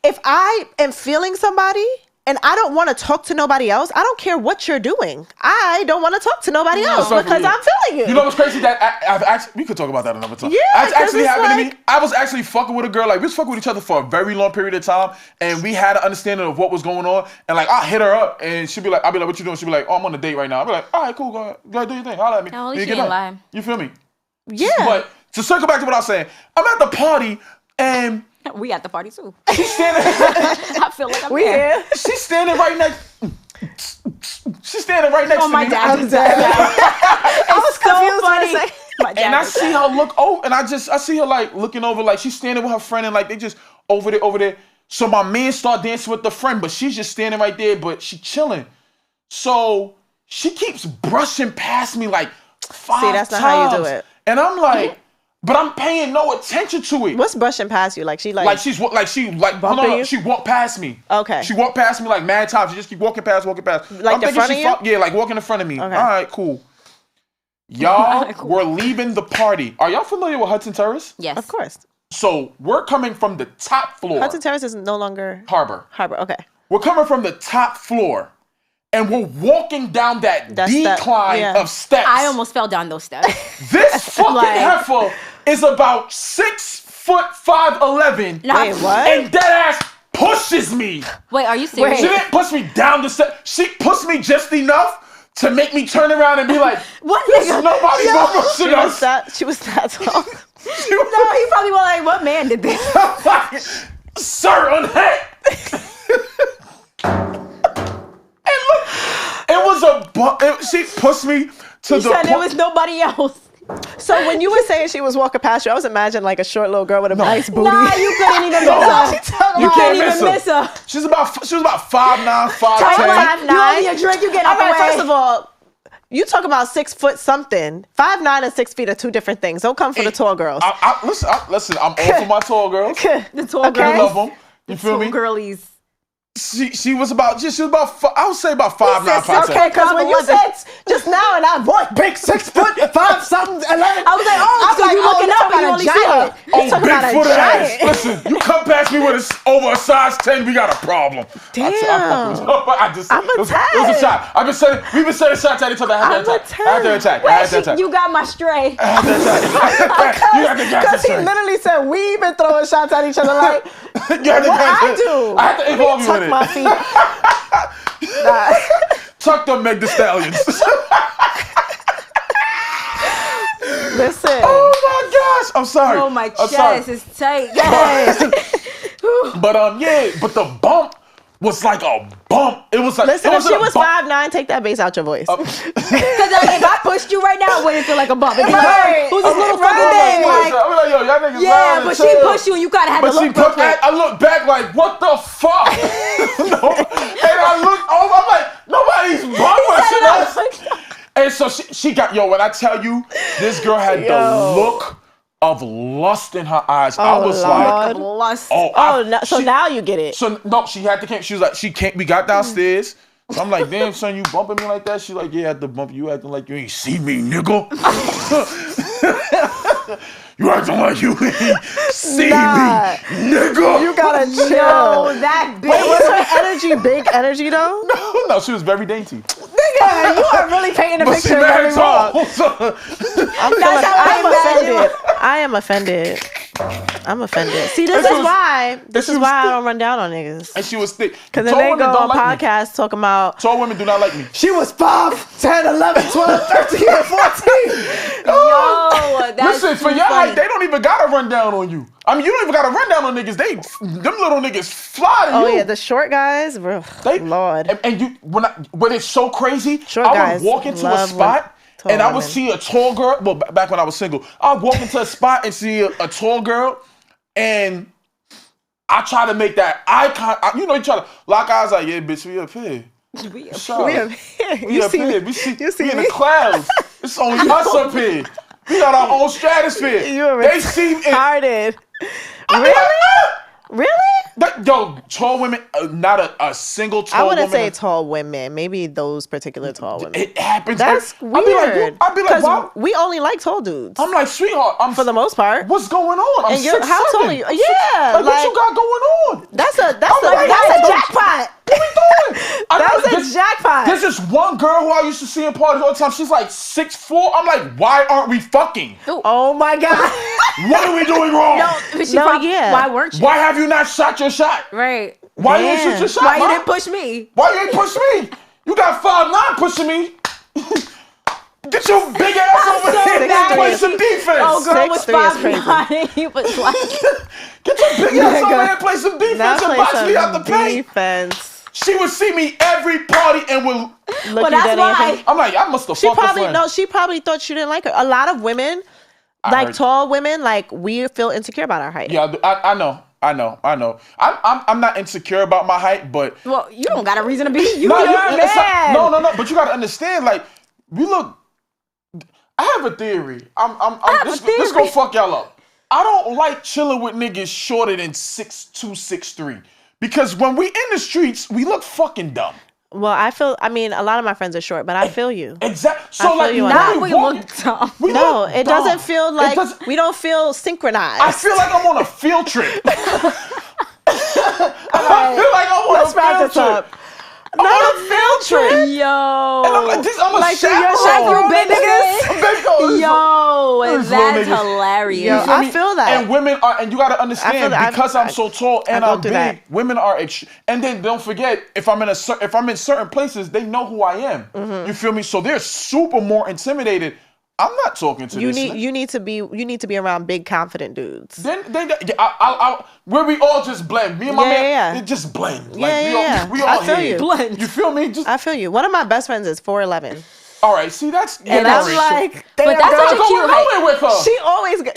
if I am feeling somebody and I don't want to talk to nobody else, I don't care what you're doing. I don't want to talk to nobody else That's because not I'm feeling you. You know what's crazy? That I've actually, we could talk about that another time. Yeah, That's 'cause actually it's happened to like- me. I was actually fucking with a girl. Like, we was fucking with each other for a very long period of time, and we had an understanding of what was going on. And like, I hit her up, and she'd be like, I'll be like, what you doing? She'd be like, oh, I'm on a date right now. I'll be like, all right, cool, go ahead do your thing. Holla at me. No, at When least you she get ain't done. lying. You feel me? Yeah. But to circle back to what I was saying, I'm at the party, and We at the party too. she's standing. I feel like I'm we there. here. She's standing right next. She's standing right next Oh to my me. dad. I'm dead. I was so confused for a funny. second. My dad And I was see her look over, and I see her like looking over, like she's standing with her friend, and like they just over there. So my man start dancing with the friend, but she's just standing right there, but she chilling. So she keeps brushing past me like 5 See, that's not how you do times. it. And I'm like, but I'm paying no attention to it. What's brushing past you? Like she like. Like she Bumping you? she walked past me. Okay. She walked past me like mad times. She just keep walking past. Like I'm the thinking front she of you? Yeah, like walking in front of me. Okay. All right, cool. Y'all Cool. were leaving the party. Are y'all familiar with Hudson Terrace? Yes. Of course. So we're coming from the top floor. Hudson Terrace is no longer Harbor. Harbor. Okay. We're coming from the top floor. and we're walking down that decline of steps. I almost fell down those steps. This fucking heifer is about 6'5'11". Wait, what? And that ass pushes me. Wait, are you serious? She didn't push me down the steps. She pushed me just enough to make me turn around and be like, what there's nigga? nobody pushing us. She was that tall. No, he probably was like, what man did this? Sir, unhand. And look, it was she pushed me to the said there was nobody else. So when you were saying she was walking past you, I was imagining like a short little girl with a nice booty. Nah, you couldn't even miss her. You can't even miss her. She was about 5'9", 5'10". You owe me a drink, you get out the way. First of all, you talk about 6 foot something. 5'9" and 6 feet are two different things. Don't come for the tall girls. Listen, I'm all for my tall girls. The tall girls. I love them. You feel me? Girlies. She was about I would say about 5'9", 5'10". Okay, because when you said just now in that voice, big 6 foot, 5 something, 11. I was like, so you looking up and you only see her. You talking about a Bigfoot giant. ass. Listen, you come past me with over a size 10, we got a problem. Damn. I'm a 10. It was a shot. We've been setting shots at each other. I had to attack. You got my stray. I had to attack. You got the gas. Because he literally said we've been throwing shots at each other like, you had to what I do? I had to involve you with it. My feet. Tuck them, Meg the Stallions. Listen. Oh my gosh. I'm sorry. Oh, my chest is tight. But but the bump was like a bump. It was like Listen, if she was bump. 5'9", take that bass out your voice. Because if I pushed you right now, it wouldn't feel like a bump. It'd be like, who's this little fucking thing? Like, I'm like, yo, y'all niggas yeah, but she pushed you and you kind of had to look back. I looked back like, what the fuck? And I looked over, I'm like, nobody's bumping us. And so she got, when I tell you, this girl had the look of lust in her eyes. I was like, lust. So now you get it. So no, she had to came. She was like, we got downstairs. So I'm like, damn, son, you bumping me like that? She's like, yeah, I had to bump you, acting like you ain't see me, nigga. You acting like you ain't see me, nigga. You gotta chill. No, that bitch. Wait, was her energy big energy though? No, she was very dainty. Nigga, you are really painting a But she picture of married every wrong. tall. I am offended. I'm offended. See, this is why I don't run down on niggas. And she was thick. Because then they go on podcasts talking about tall women do not like me. She was 5, 10, 11, 12, 13, and 14. Yo, that's listen, for your height, they don't even gotta run down on you. I mean, you don't even gotta run down on niggas. Them little niggas fly to you. Oh yeah, the short guys, Lord. And you, when it's so crazy, short I would walk into a spot and I would see a tall girl. Well, back when I was single, I would walk into a spot and see a tall girl, and I try to make that icon. You try to lock eyes like, yeah, bitch, we up here. We up here. We up here. We in the clouds. It's only us up here. We got our own stratosphere. They seem retarded. Really? Tall women, not a single tall woman. I wouldn't say tall women. Maybe those particular tall women. It happens. That's weird. I'd be like, why? We only like tall dudes. I'm like, sweetheart. For the most part. What's going on? I'm 6'7". How tall are you? Yeah. Like, what you got going on? That's a jackpot. What we doing? That's a jackpot. There's this one girl who I used to see in parties all the time. She's like 6'4". I'm like, why aren't we fucking? Oh my God. What are we doing wrong? Why weren't you? Why have you not shot your shot? Right. Why you didn't shoot your shot? Why you didn't push me? Why you ain't push me? You got 5'9" pushing me. Get your big ass over here and play some defense. Oh, girl was 5'9". He was like, get your big ass over here and play some defense and box me out the paint. Defense. She would see me every party and would look you that's why. I'm like, I must have fucked her friend. No, she probably thought you didn't like her. A lot of women, tall women, we feel insecure about our height. Yeah, I know. I'm not insecure about my height, but you don't got a reason to be. No, but you got to understand, we look. I have a theory. This gonna fuck y'all up. I don't like chilling with niggas shorter than 6'2", 6'3", because when we in the streets, we look fucking dumb. Well, a lot of my friends are short, but I feel you. Exactly. So now we look dumb. It doesn't feel like we don't feel synchronized. I feel like I'm on a field trip. I feel like I'm on a field trip. Not a field trip. Yo. And I'm like, I'm a Like, so you're chaperone. chaperone baby niggas. Yo, This little that's niggas. hilarious. Yo, feel I me? feel that. And women are, and you gotta understand, that. because I'm so tall and go I'm through big, that. women are. And then don't forget, if I'm in certain places, they know who I am. Mm-hmm. You feel me? So they're super more intimidated. I'm not talking to You this. need to be around big confident dudes. Then where we all just blend. Me and my man, Yeah. it just blend. Yeah. We all I feel here. you. Blend. You feel me? Just I feel you. One of my best friends is 4'11", all right. See, that's and that's I'm right. like, But damn, that's girl. such a cute going height. nowhere with her.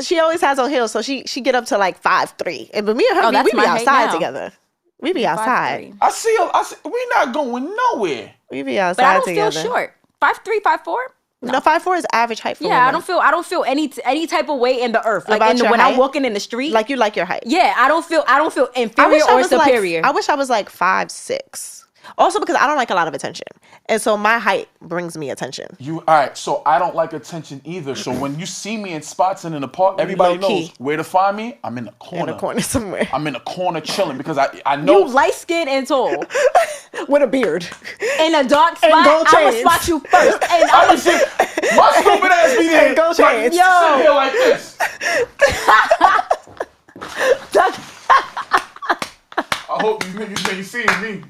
She always has on heels, so she get up to like 5'3", and but me and her, we that's be my height outside now. together. We be outside. 5'3". I see. We not going nowhere. We be But I outside don't together. feel short. 5'3", 5'4". No, 5'4" is average height for Yeah, women. I don't feel any type of weight in the earth. Like About your when I'm height? walking in the street. Like you like your height. yeah, I don't feel I inferior wish I or was superior. like, I wish I was like 5'6". Also because I don't like a lot of attention, and so my height brings me attention. All right, so I don't like attention either. So when you see me in spots and in the park, everybody Low key. knows where to find me. I'm in the corner. In a corner somewhere. I'm in the corner chilling because I know. You light skinned and tall With a beard. in a dark spot. gold I'm gonna chains. spot you first. And I'm gonna sit. My stupid ass be there. And gold like, chains. sit here like this. I hope you niggas ain't seeing me.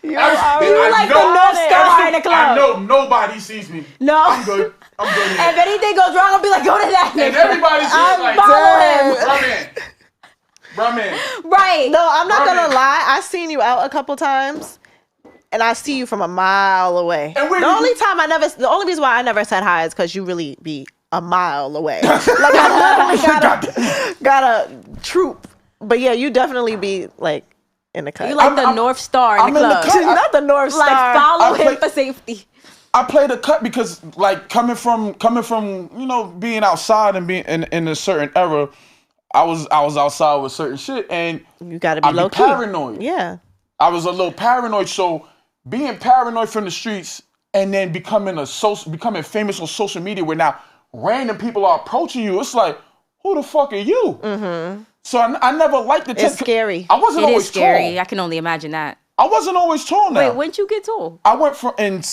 You like the North Star in the club. I know nobody sees me. No. I'm good. I'm good. If anything goes wrong, I'll be like, go to that And nigga. everybody's just like, follow him. Bruhman. Right. No, I'm not gonna Right. lie. I seen you out a couple times, and I see you from a mile away. And where The did only reason why I never said hi is because you really be a mile away. Like I literally got a troop. But yeah, you definitely be like in the cut. You like the North Star in I'm the in the club. cut. not the North Star. Like follow I him play- for safety. I play the cut because, like, coming from being outside and being in a certain era, I was outside with certain shit, and You gotta be I be low key. paranoid. Yeah. I was a little paranoid, so being paranoid from the streets and then becoming famous on social media, where now random people are approaching you, it's like, who the fuck are you? Mm-hmm. So I never liked the. It's scary. I wasn't It always is scary. tall. I can only imagine that. I wasn't always tall. Now Wait, when'd you get tall? I went from in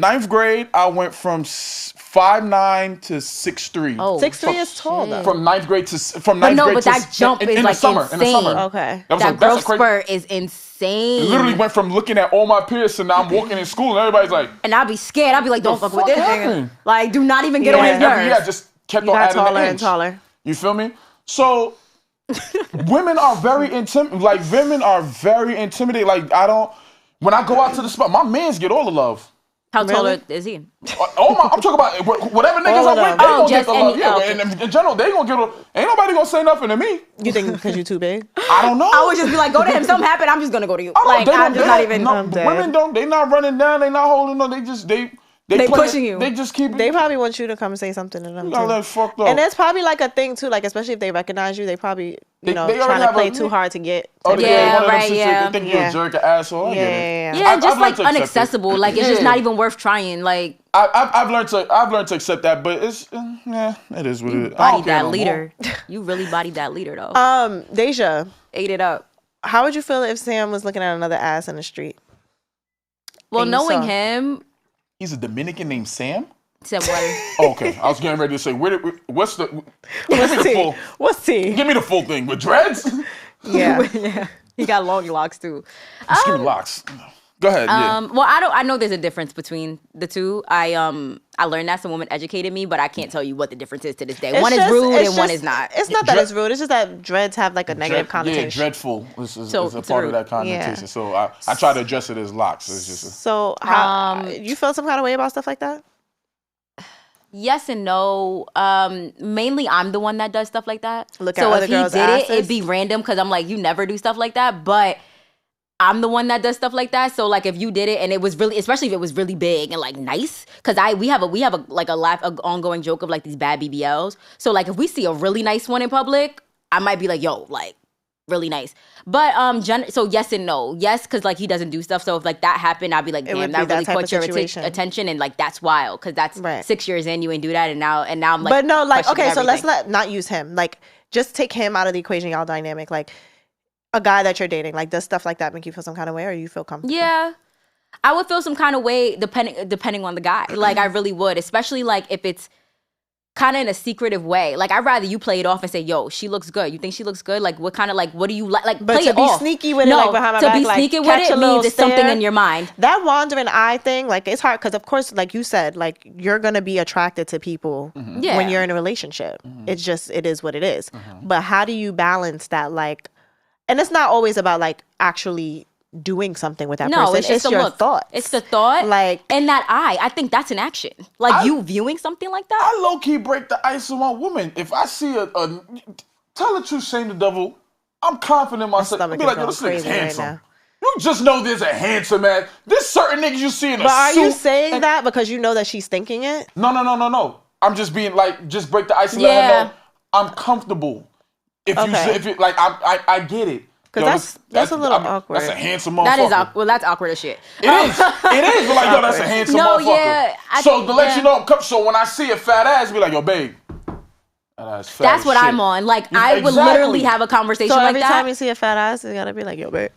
ninth grade. I went from 5'9" to 6'3". Oh, 6'3" is tall though. From ninth grade to ninth no, grade but to that jump is in like the summer. In the insane. summer. Okay. That was that a, that's growth a crazy. spurt is insane. Literally went from looking at all my peers to now I'm walking in school and everybody's like, And I'd be scared. I'd be like, don't The fuck with fuck this nigga. happened? Like, do not even get on Yeah. his every year I nerves. just kept You on got adding taller an and inch. taller. You feel me? So women are very intimidated. Like when I go out to the spot, my mans get all the love. How tall Really? is he? I'm talking about whatever niggas All of I'm with, them. they Oh, gonna get just the love. any- Yeah, okay. and in general, they gonna get. Ain't nobody gonna say nothing to me. You think because you too big? I don't know. I would just be like, go to him. Something happened. I'm just gonna go to you. I don't- Like, they don't- I'm just they not don't- even. No, I'm dead. women don't. They not running down. They not holding on. They They play pushing it- you. They just keep. They probably want you to come say something to them You got too. that fucked up. And it's probably like a thing too, like especially if they recognize you, they probably They trying already to have play a- too hard to get. Oh, to yeah, get- Yeah, one of them right, shits, yeah. They think you're Yeah. a jerk, an asshole. I get it. Yeah. Yeah, I've just learned like to accept it. inaccessible. Like, it's just Yeah. not even worth trying. Like, I've learned to accept that, but it's it is what it is. I body don't care that no leader. You really bodied that leader, though. Deja, Ate it up. how would you feel if Sam was looking at another ass in the street? Well, And you knowing saw. him, He's a Dominican named Sam. said what? Oh, okay, I was getting ready to say what's the give me the T? full What's T? give me the full thing with dreads. Yeah. Yeah, he got long locks too. Just give me locks. Go ahead. Yeah. Well, I know there's a difference between the two. I learned that some woman educated me, but I can't tell you what the difference is to this day. It's One is just- rude it's and one just- is not. It's not that Dread- it's rude. It's just that dreads have like a negative connotation. Yeah, dreadful is So, a it's part rude. of that connotation. Yeah. So I try to address it as locks. It's just So how you feel some kind of way about stuff like that? Yes and no. Mainly I'm the one that does stuff like that. Look at so other if he girls' did it, asses? it'd be random because I'm like, you never do stuff like that. But I'm the one that does stuff like that. So like if you did it and it was really, especially if it was really big and like nice, because we have a ongoing joke of like these bad BBLs. So like if we see a really nice one in public, I might be like, yo, like really nice. But so yes and no. Yes, because like he doesn't do stuff. So if like that happened, I'd be like, It would damn, be that that really type caught of your situation. attention, and like that's wild because that's Right. 6 years in, you ain't do that, and now I'm like, But no, like questioning okay, so let's everything. not use him. Like just take him out of the equation, y'all dynamic. Like a guy that you're dating, like does stuff like that make you feel some kind of way or you feel comfortable? Yeah. I would feel some kind of way depending on the guy. Like I really would, especially like if it's kind of in a secretive way. Like I'd rather you play it off and say, "Yo, she looks good. You think she looks good? Like what kind of like what do you like? Like But play to it be off. sneaky with it, like behind my back, to be like, sneaky with catch a it little means it's something stare. in your mind. That wandering eye thing, like it's hard because of course, like you said, like you're gonna be attracted to people Yeah. when you're in a relationship. It's just it is what it is. But how do you balance that? Like, and it's not always about like actually doing something with that No, person. it's just your a look. thoughts. It's the thought, Like- and that eye. I think that's an action. Like you viewing something like that. I low key break the ice on my woman. If I see a tell the truth, shame the devil. I'm confident in myself. I'll stomach be is like, yo, going this nigga's crazy right handsome. now. You just know there's a handsome man. There's certain niggas you see in a But are suit. you saying that because you know that she's thinking it? No. I'm just being like, just break the ice and let her know I'm comfortable. If you like, I get it. Because that's a little awkward. That's a handsome motherfucker. That is awkward. Well, that's awkward as shit. It is. But like, yo, that's a handsome No, motherfucker. yeah, So to let you know, so when I see a fat ass, be like, yo, babe. That ass fat That's as what shit. I'm on. Like Yeah, I would exactly. literally have a conversation So like every that. time you see a fat ass, you gotta be like, yo, babe.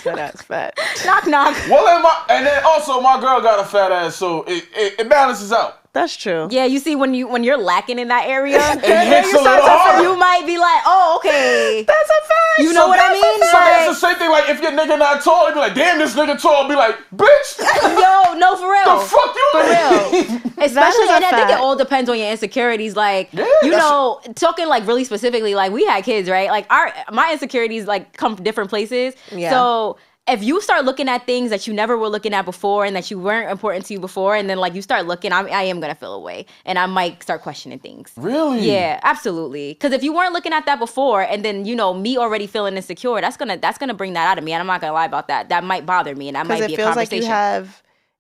That ass fat. Knock knock. Well, and then also my girl got a fat ass, so it balances out. That's true. Yeah, you see when you're lacking in that area, It hits a little harder. you might be like, oh, okay. That's a fact. You know what I mean? So it's the same thing. Like if your nigga not tall, you be like, damn, this nigga tall. Be like, bitch, Yo, no, for real. the fuck you For mean? real. Especially, a and I think it fact. all depends on your insecurities. Like, Yeah, you that's- know, talking like really specifically, like we had kids, right? Like my insecurities like come from different places. Yeah. So if you start looking at things that you never were looking at before and that you weren't important to you before, and then like you start looking, I am gonna feel away, and I might start questioning things. Really? Yeah, absolutely. Because if you weren't looking at that before, and then you know me already feeling insecure, that's gonna bring that out of me, and I'm not gonna lie about that. That might bother me, and that might Because be it a feels like conversation.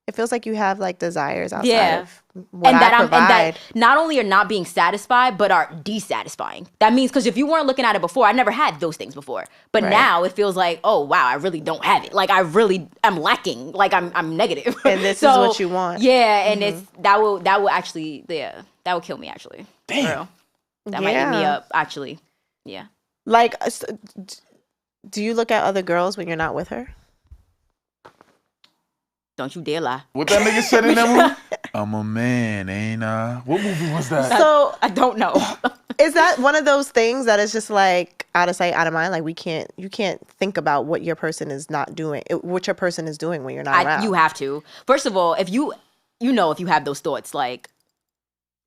it feels like you have like desires outside Yeah. of what I provide. and that not only are not being satisfied, but are dissatisfying. That means because if you weren't looking at it before, I never had those things before. But Right. now it feels like, oh wow, I really don't have it. Like I really am lacking. Like I'm negative. And this is what you want. Yeah, and it's that will actually that would kill me actually. Damn. For real. That might eat me Yeah. up actually. Yeah. Like, do you look at other girls when you're not with her? Don't you dare lie. What that nigga said in that movie? I'm a man, ain't I? What movie was that? So I don't know. is that one of those things that is just like out of sight, out of mind? Like you can't think about what your person is not doing, what your person is doing when you're not around. You have to. First of all, if you have those thoughts, like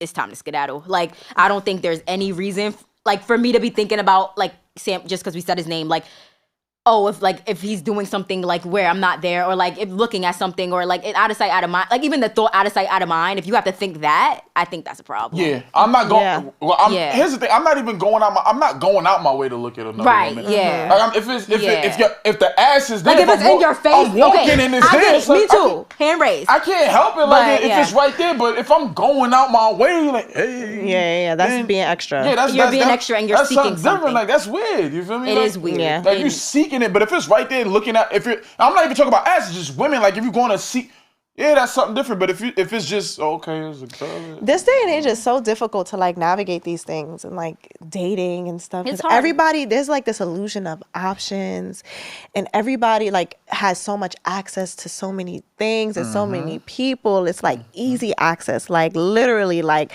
it's time to skedaddle. Like I don't think there's any reason like for me to be thinking about like Sam just because we said his name. Like oh, if he's doing something like where I'm not there, or like if looking at something, or like it out of sight, out of mind. Like even the thought out of sight, out of mind. If you have to think that, I think that's a problem. Yeah, I'm not going. Yeah. Well, Yeah. Here's the thing. I'm not even going out. I'm not going out my way to look at another Right. woman. Yeah. Like if the ass is there, Like if it's in your face, I'm walking okay. and it's I there. get it. It's like, Me too. Hand raised. I can't help it. But, Like if yeah. it's right there, but if I'm going out my way, like hey, Yeah. That's then- being extra. Yeah, You're being extra and you're that's seeking different. something. Like that's weird. You feel me? It Like, is weird. Yeah. Like you seeking it, but if it's right there looking at, I'm not even talking about ass, it's just women. Like if you're going to see, yeah, that's something different. But if it's just okay, it's a girl. This day and age is so difficult to like navigate these things and like dating and stuff. It's 'Cause hard. everybody, there's like this illusion of options, and everybody like has so much access to so many things and so many people. It's like easy access, like literally like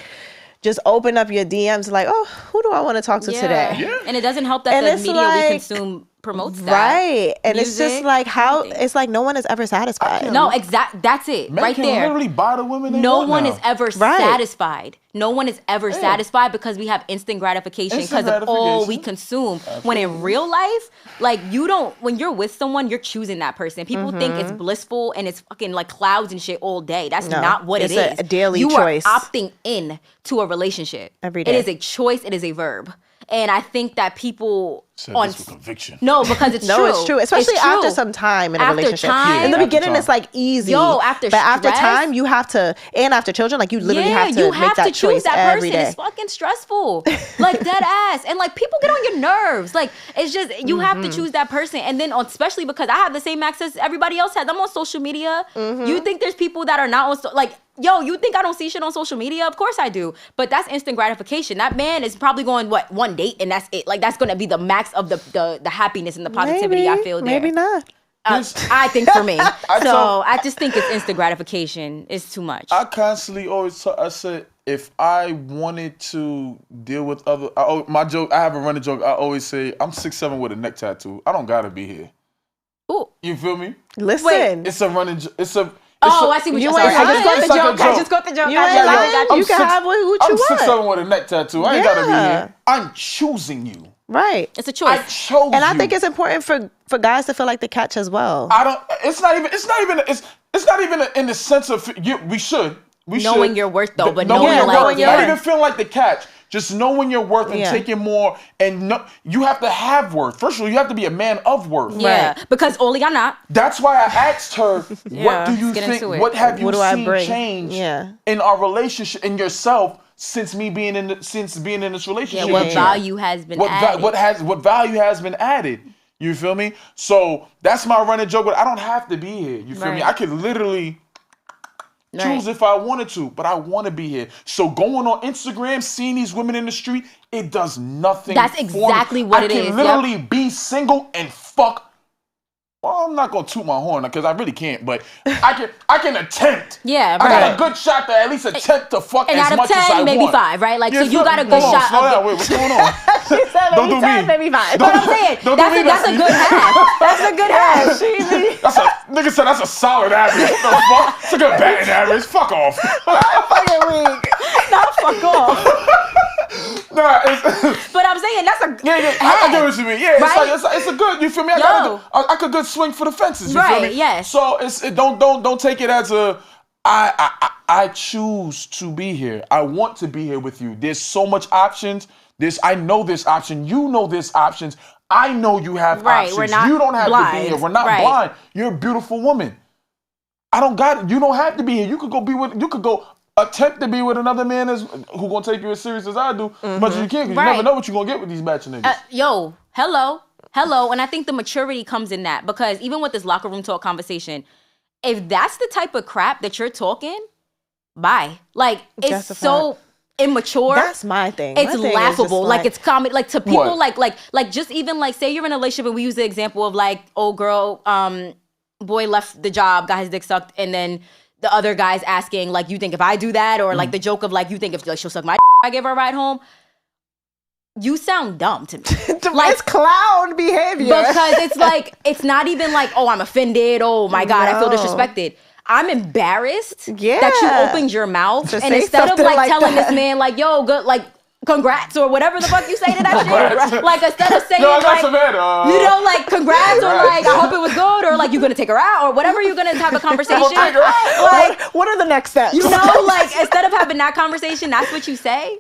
just open up your DMs like, oh, who do I want to talk to today? Yeah. And it doesn't help that And the it's media like- we consume promotes that. Right. And it's just Music, like how everything. it's like no one is ever satisfied. No, that's it. Men right can there. literally buy the women they No want one now. is ever Right. satisfied. No one is ever satisfied because we have instant gratification Instant because of all we gratification. consume. When in real life, like when you're with someone, you're choosing that person. People think it's blissful and it's fucking like clouds and shit all day. That's No, not what it's it is. a daily you choice. are opting in to a relationship. Every It day. is a choice. It is a verb. And I think that people Said on this with conviction. no, because it's No, true. it's true. Especially It's after true. some time in a After relationship. time- In the After beginning, time. it's like easy. Yo, after but after stress- time, you have to, and after children, like you literally have to you make that choose choice that every person. day. It's fucking stressful. Like dead ass. And like people get on your nerves. Like it's just you have to choose that person. And then especially because I have the same access everybody else has. I'm on social media. You think there's people that are not on like yo, you think I don't see shit on social media? Of course I do. But that's instant gratification. That man is probably going one date and that's it. Like that's gonna be the max of the happiness and the positivity I feel there. Maybe not. I think for me. I just think it's instant gratification. It's too much. I constantly always I said, if I wanted to deal with other, my joke, I have a running joke. I always say, I'm 6'7" with a neck tattoo. I don't gotta be here. Ooh. You feel me? Listen. It's a running, I see what you you're saying. saying. I just got the joke. You ain't lying. You can have what you want. I'm 6'7" with a neck tattoo. I ain't gotta be here. I'm choosing you. Right. It's a choice. I chose and I think it's important for guys to feel like they catch as well. It's not even in the sense of we should knowing your worth though, but knowing your worth. your Not worth. even feeling like the catch. Just knowing your worth and taking more, and you have to have worth. First of all, you have to be a man of worth. Yeah, because only I'm not. That's why I asked her, what do you think, what have you seen change in our relationship, in yourself, since being in this relationship? Yeah, what value has been added? What value has been added? You feel me? So that's my running joke. I don't have to be here. You feel me? I could literally choose if I wanted to, but I want to be here. So going on Instagram, seeing these women in the street, it does nothing. That's exactly what it is. I can literally be single and fuck. Well, I'm not gonna toot my horn because I really can't, but I can attempt. Yeah, right. I got a good shot to at least attempt to fuck as much as I want. And out of 10, maybe 5, right? Like, so you got a good shot. Slow down. Wait, what's going on? She said Don't do 10, me. maybe 5. But I'm saying, that's a good half. That's a good half. Nigga said that's a solid average. What the fuck? It's a good batting average. Fuck off. I'm fucking weak. Not fuck off. Nah, but I'm saying that's a I get what you mean. Yeah, right? it's a good. You feel me? I could good swing for the fences. You feel me? Yes. So don't take it as a I choose to be here. I want to be here with you. There's so much options. I know this option. You know there's options. I know you have options. We're not you don't have blind. to be here. We're not blind. You're a beautiful woman. You don't have to be here. You could go attempt to be with another man who gonna take you as serious as I do, as much as you can, because you never know what you're gonna get with these matching niggas. Hello, and I think the maturity comes in that, because even with this locker room talk conversation, if that's the type of crap that you're talking, bye. Like, it's so immature. That's my thing. It's laughable. Like, it's comedy. Like, to people, like just even like, say you're in a relationship and we use the example of like, old girl, boy left the job, got his dick sucked, and then the other guy's asking, like, you think if I do that? Or like the joke of like, you think if like, she'll suck my I give her a ride home? You sound dumb to me. Like, it's clown behavior. Because it's like, it's not even like, oh, I'm offended. Oh my God, I feel disrespected. I'm embarrassed that you opened your mouth. And instead of like telling this man like, yo, good, like, congrats or whatever the fuck you say to that shit. Like, instead of saying like, congrats or like, I hope it was good, or like, you're gonna take her out or whatever, you're gonna have a conversation. Like, what are the next steps? You know, like, instead of having that conversation, that's what you say.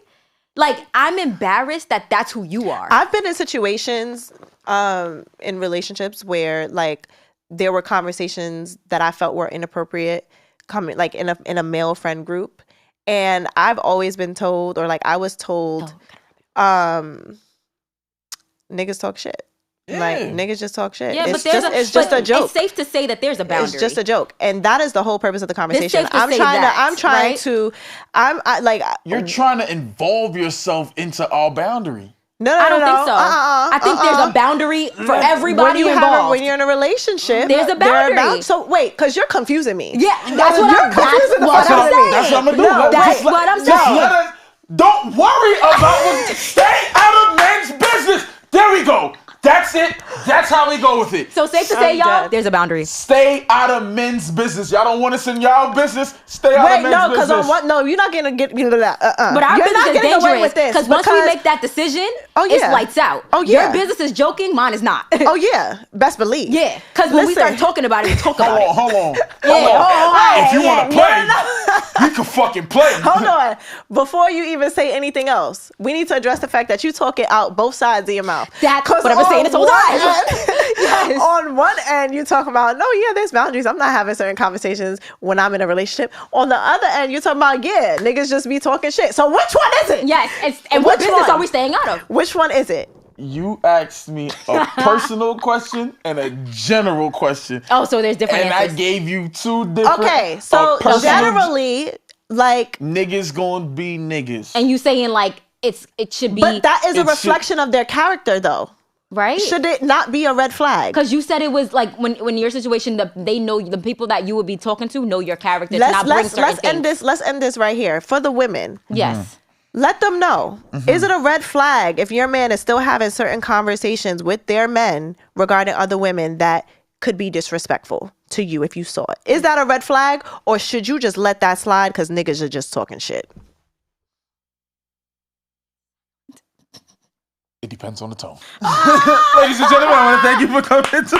Like, I'm embarrassed that that's who you are. I've been in situations in relationships where like there were conversations that I felt were inappropriate coming like in a male friend group. And I've always been told, or like I was told, niggas talk shit. Yeah. Like, niggas just talk shit. Yeah, it's just a joke. It's safe to say that there's a boundary. It's just a joke, and that is the whole purpose of the conversation. I'm trying to. You're trying to involve yourself into our boundary. No, I don't think so. I think there's a boundary for everybody involved. When you're in a relationship, there's a boundary. So wait, because you're confusing me. Yeah, that's what I'm saying. That's what I'm gonna do. That's what I'm saying. Don't worry about stay out of men's business. There we go. That's it. That's how we go with it. So safe to say, y'all, there's a boundary. Stay out of men's business. Y'all don't want us in y'all business. Stay out of men's business. No, you're not gonna get that. But our business is dangerous because once we make that decision, it's lights out. Oh yeah. Your business is joking, mine is not. Oh yeah, best believe. Yeah, because when we start talking about it, we talk about it. Hold on. Yeah. If you want to play, you can fucking play. Hold on. Before you even say anything else, we need to address the fact that you talk it out both sides of your mouth. That's what I've been saying this whole time. Yes. On one end, you talk about, no, yeah, there's boundaries. I'm not having certain conversations when I'm in a relationship. On the other end, you're talking about, yeah, niggas just be talking shit. So which one is it? Yes. And what business are we staying out of? Which one is it? You asked me a personal question and a general question. Oh, so there's different answers. And I gave you two different. Okay, so generally, like, niggas gonna be niggas. And you saying like it should be. But that is a reflection of their character, though. Right? Should it not be a red flag? Because you said it was like when your situation, they know the people that you would be talking to know your character. To not bring certain things. Let's end this right here for the women. Yes. Let them know. Is it a red flag if your man is still having certain conversations with their men regarding other women that could be disrespectful to you if you saw it? Is that a red flag, or should you just let that slide because niggas are just talking shit? It depends on the tone. Ladies and gentlemen, I want to thank you for coming to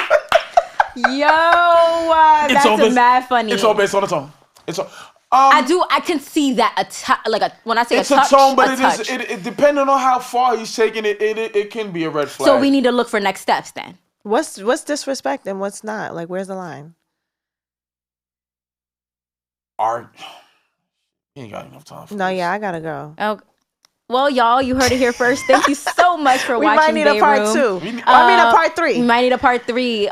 That's mad funny. It's all based on the tone. It's all. I can see that when I say it's a touch, a tone, but touch. It depending on how far he's taking it, it can be a red flag. So we need to look for next steps then. What's disrespect and what's not? Like, where's the line? You ain't got enough time for this. Yeah, I gotta go. Okay. Well, y'all, you heard it here first. Thank you so much for we watching. We might need a part 2. A part 3. We might need a part 3.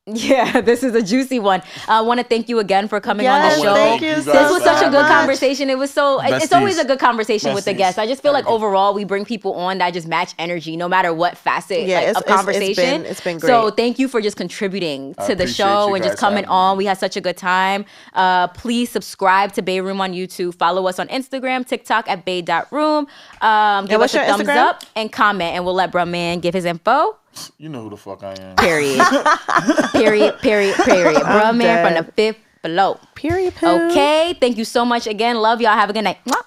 Yeah, this is a juicy one. I want to thank you again for coming on the show. Thank you so this was such a good much. Conversation. It was so. It's always a good conversation with the guests. I just feel like go. Overall we bring people on that just match energy, no matter what facet of conversation. It's been great. So thank you for just contributing to the show and just coming on. We had such a good time. Please subscribe to bae.room on YouTube. Follow us on Instagram, TikTok at bae.room. Give us a thumbs up and comment, and we'll let Bruhman give his info. You know who the fuck I am. Period. Period. Bruhman from the 5th floor. Period. Okay. Thank you so much again. Love y'all. Have a good night. Mwah.